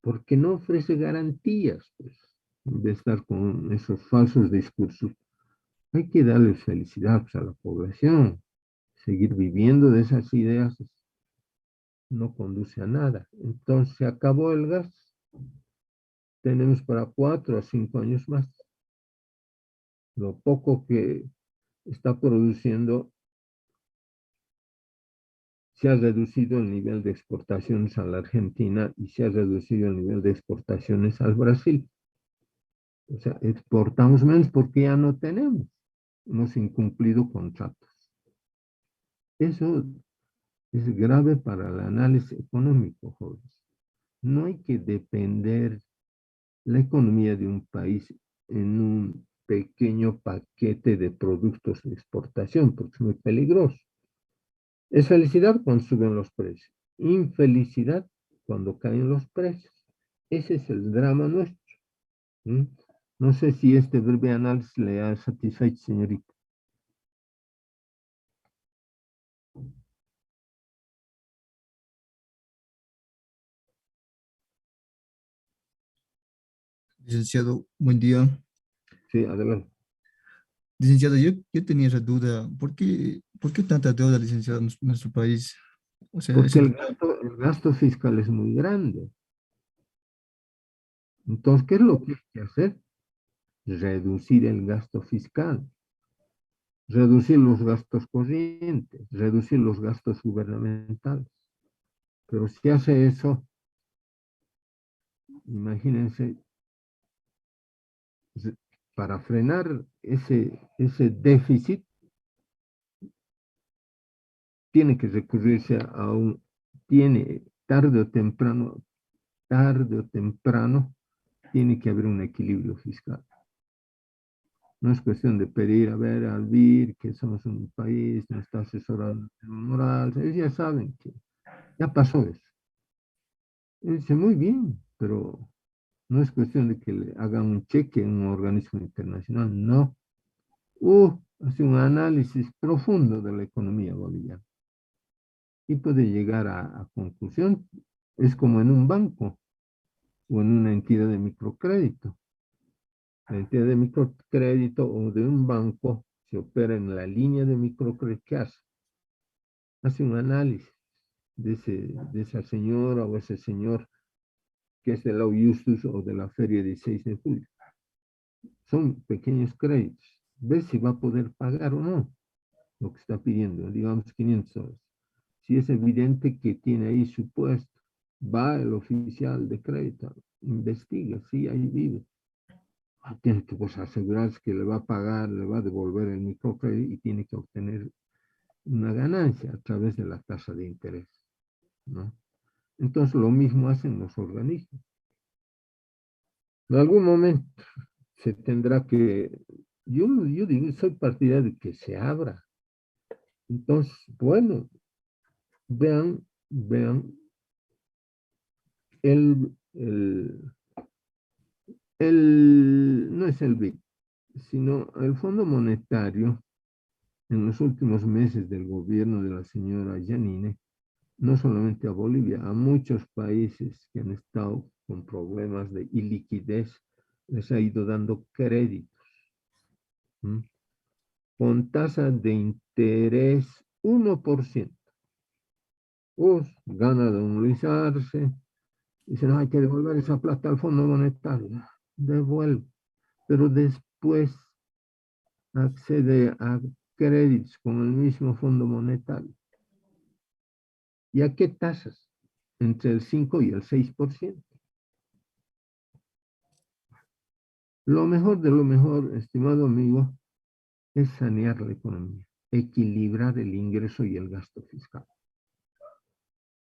porque no ofrece garantías, pues, de estar con esos falsos discursos. Hay que darle felicidad, pues, a la población. Seguir viviendo de esas ideas no conduce a nada. Entonces se acabó el gas. Tenemos para 4 a 5 años más. Lo poco que está produciendo, se ha reducido el nivel de exportaciones a la Argentina y se ha reducido el nivel de exportaciones al Brasil. O sea, exportamos menos porque ya no tenemos. Hemos incumplido contratos. Eso es grave para el análisis económico, jóvenes. No hay que depender la economía de un país en un pequeño paquete de productos de exportación, porque es muy peligroso. Es felicidad cuando suben los precios, infelicidad cuando caen los precios. Ese es el drama nuestro. ¿Mm? No sé si este breve análisis le ha satisfecho, señorita. Licenciado, buen día. Sí, adelante. Licenciado, yo tenía esa duda. ¿Por qué tanta deuda, licenciado, en nuestro país? O sea, Porque el gasto fiscal es muy grande. Entonces, ¿qué es lo que hay que hacer? Reducir el gasto fiscal. reducir los gastos corrientes, reducir los gastos gubernamentales. Pero si hace eso, imagínense, para frenar ese déficit, tiene que recurrirse a tarde o temprano, tiene que haber un equilibrio fiscal. No es cuestión de pedir, a ver, al BIR, que somos un país, nos está asesorando el tema moral. Ellos ya saben que ya pasó eso. Y dice, muy bien, pero no es cuestión de que le hagan un cheque en un organismo internacional, no. Hace un análisis profundo de la economía boliviana y puede llegar a conclusión. Es como en un banco o en una entidad de microcrédito. La entidad de microcrédito o de un banco se opera en la línea de microcrédito. ¿Qué hace? Hace un análisis de esa señora o ese señor que es de la Justus o de la Feria 16 de julio. Son pequeños créditos. Ve si va a poder pagar o no lo que está pidiendo, digamos 500 soles. Si es evidente que tiene ahí su puesto, va el oficial de crédito, investiga, sí, ahí vive. Tiene que pues, asegurarse que le va a pagar, le va a devolver el microcrédito y tiene que obtener una ganancia a través de la tasa de interés, ¿no? Entonces lo mismo hacen los organismos. En algún momento se tendrá que, yo digo, soy partidario de que se abra. Entonces, bueno, vean el, no es el BID, sino el Fondo Monetario en los últimos meses del gobierno de la señora Yanine, no solamente a Bolivia, a muchos países que han estado con problemas de iliquidez, les ha ido dando créditos, ¿m? Con tasa de interés 1%. Gana de don Luis Arce, dicen, hay que devolver esa plata al Fondo Monetario. Devuelve, pero después accede a créditos con el mismo Fondo Monetario. ¿Y a qué tasas? Entre el 5 y el 6%. Lo mejor de lo mejor, estimado amigo, es sanear la economía, equilibrar el ingreso y el gasto fiscal,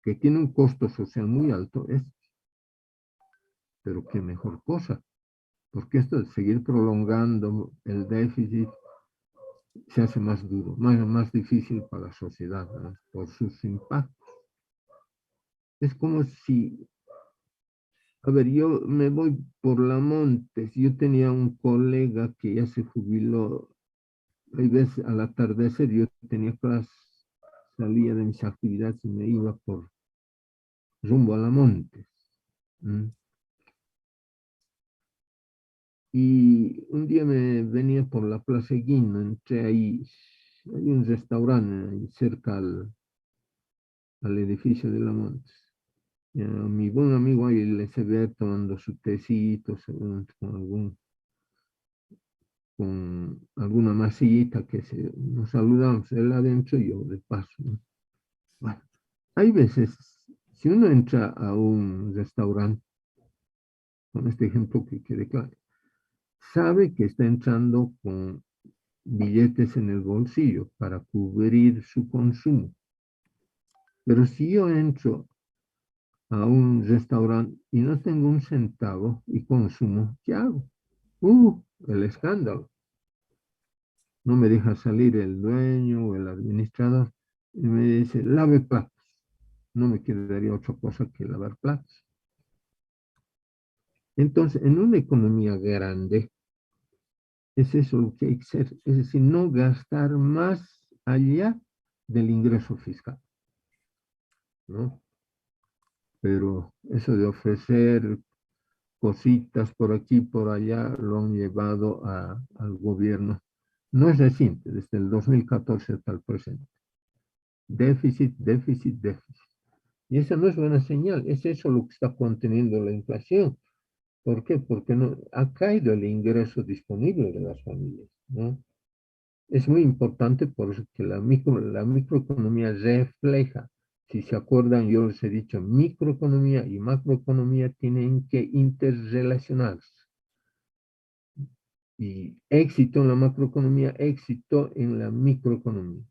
que tiene un costo social muy alto, pero qué mejor cosa, porque esto de seguir prolongando el déficit se hace más duro, más difícil para la sociedad, ¿no? Por sus impactos. Es como si, a ver, yo me voy por la Montes, yo tenía un colega que ya se jubiló, hay veces al atardecer yo tenía clases, salía de mis actividades y me iba por rumbo a la Montes. Y un día me venía por la Plaza Guino, entré ahí, hay un restaurante ahí cerca al edificio de la Montes. Y a mi buen amigo ahí le se ve tomando su tecito, con alguna masillita que nos saludamos, él adentro y yo de paso, ¿no? Bueno, hay veces, si uno entra a un restaurante, con este ejemplo que quede claro, sabe que está entrando con billetes en el bolsillo para cubrir su consumo. Pero si yo entro a un restaurante y no tengo un centavo y consumo, ¿qué hago? El escándalo. No me deja salir el dueño o el administrador y me dice, lave platos. No me quedaría otra cosa que lavar platos. Entonces, en una economía grande, es eso lo que hay que hacer. Es decir, no gastar más allá del ingreso fiscal, ¿no? Pero eso de ofrecer cositas por aquí, por allá, lo han llevado al gobierno. No es reciente, desde el 2014 hasta el presente. Déficit, déficit, déficit. Y esa no es buena señal, es eso lo que está conteniendo la inflación. ¿Por qué? Porque no, ha caído el ingreso disponible de las familias, ¿no? Es muy importante por eso que la microeconomía refleja. Si se acuerdan, yo les he dicho, microeconomía y macroeconomía tienen que interrelacionarse. Y éxito en la macroeconomía, éxito en la microeconomía.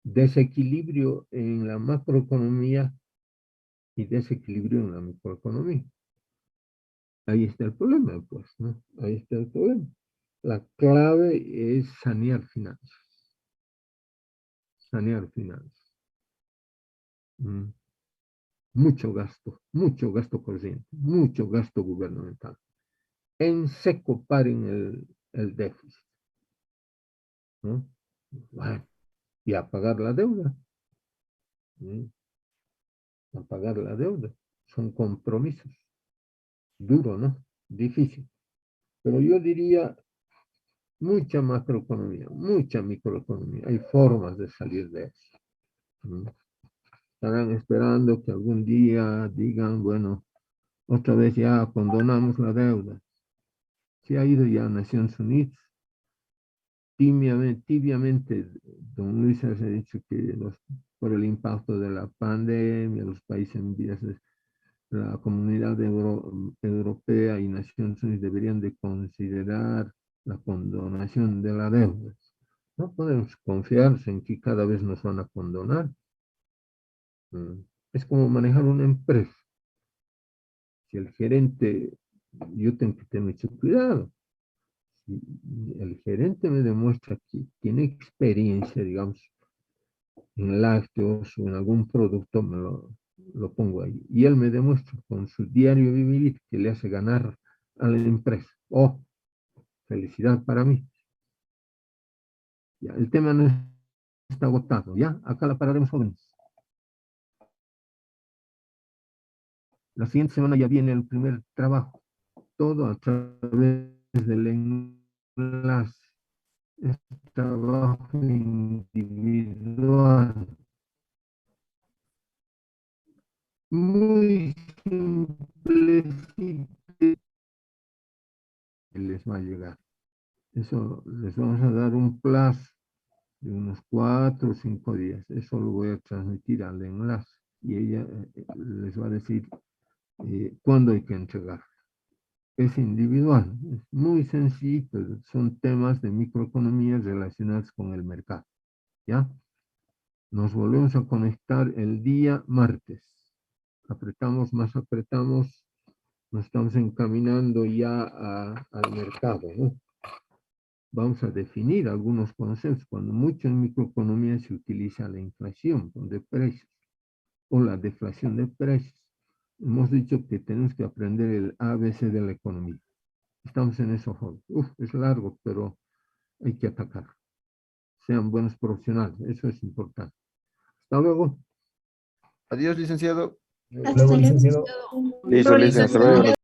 Desequilibrio en la macroeconomía y desequilibrio en la microeconomía. Ahí está el problema, pues, ¿no? Ahí está el problema. La clave es sanear finanzas. Sanear finanzas. Mucho gasto corriente, mucho gasto gubernamental. En seco paren el déficit, ¿no? Bueno, y a pagar la deuda. ¿No? A pagar la deuda. Son compromisos. Duro, ¿no? Difícil. Pero yo diría mucha macroeconomía, mucha microeconomía. Hay formas de salir de eso. ¿No? Estarán esperando que algún día digan, bueno, otra vez ya condonamos la deuda. Se ha ido ya a Naciones Unidas. Tibiamente, don Luis ha dicho que por el impacto de la pandemia, los países en vías de la Comunidad Europea y Naciones Unidas deberían de considerar la condonación de la deuda. No podemos confiarse en que cada vez nos van a condonar. Es como manejar una empresa. Si el gerente, yo tengo que tener mucho cuidado. Si el gerente me demuestra que tiene experiencia, digamos, en lácteos o en algún producto, lo pongo ahí. Y él me demuestra con su diario vivir que le hace ganar a la empresa. Oh, felicidad para mí. Ya, el tema no está agotado, ¿ya? Acá la pararemos, jóvenes. La siguiente semana ya viene el primer trabajo. Todo a través del enlace. Es trabajo individual. Muy simple que les va a llegar. Eso les vamos a dar un plazo de unos 4 o 5 días. Eso lo voy a transmitir al enlace y ella les va a decir cuándo hay que entregar. Es individual, es muy sencillo, son temas de microeconomía relacionados con el mercado. ¿Ya? Nos volvemos a conectar el día martes. Apretamos, más apretamos, nos estamos encaminando ya al mercado, ¿no? Vamos a definir algunos conceptos. Cuando mucho en microeconomía se utiliza la inflación de precios o la deflación de precios. Hemos dicho que tenemos que aprender el ABC de la economía. Estamos en eso, joven. Es largo, pero hay que atacar. Sean buenos profesionales, eso es importante. Hasta luego. Adiós, licenciado. Hasta luego. Listo, licenciado. Hasta luego.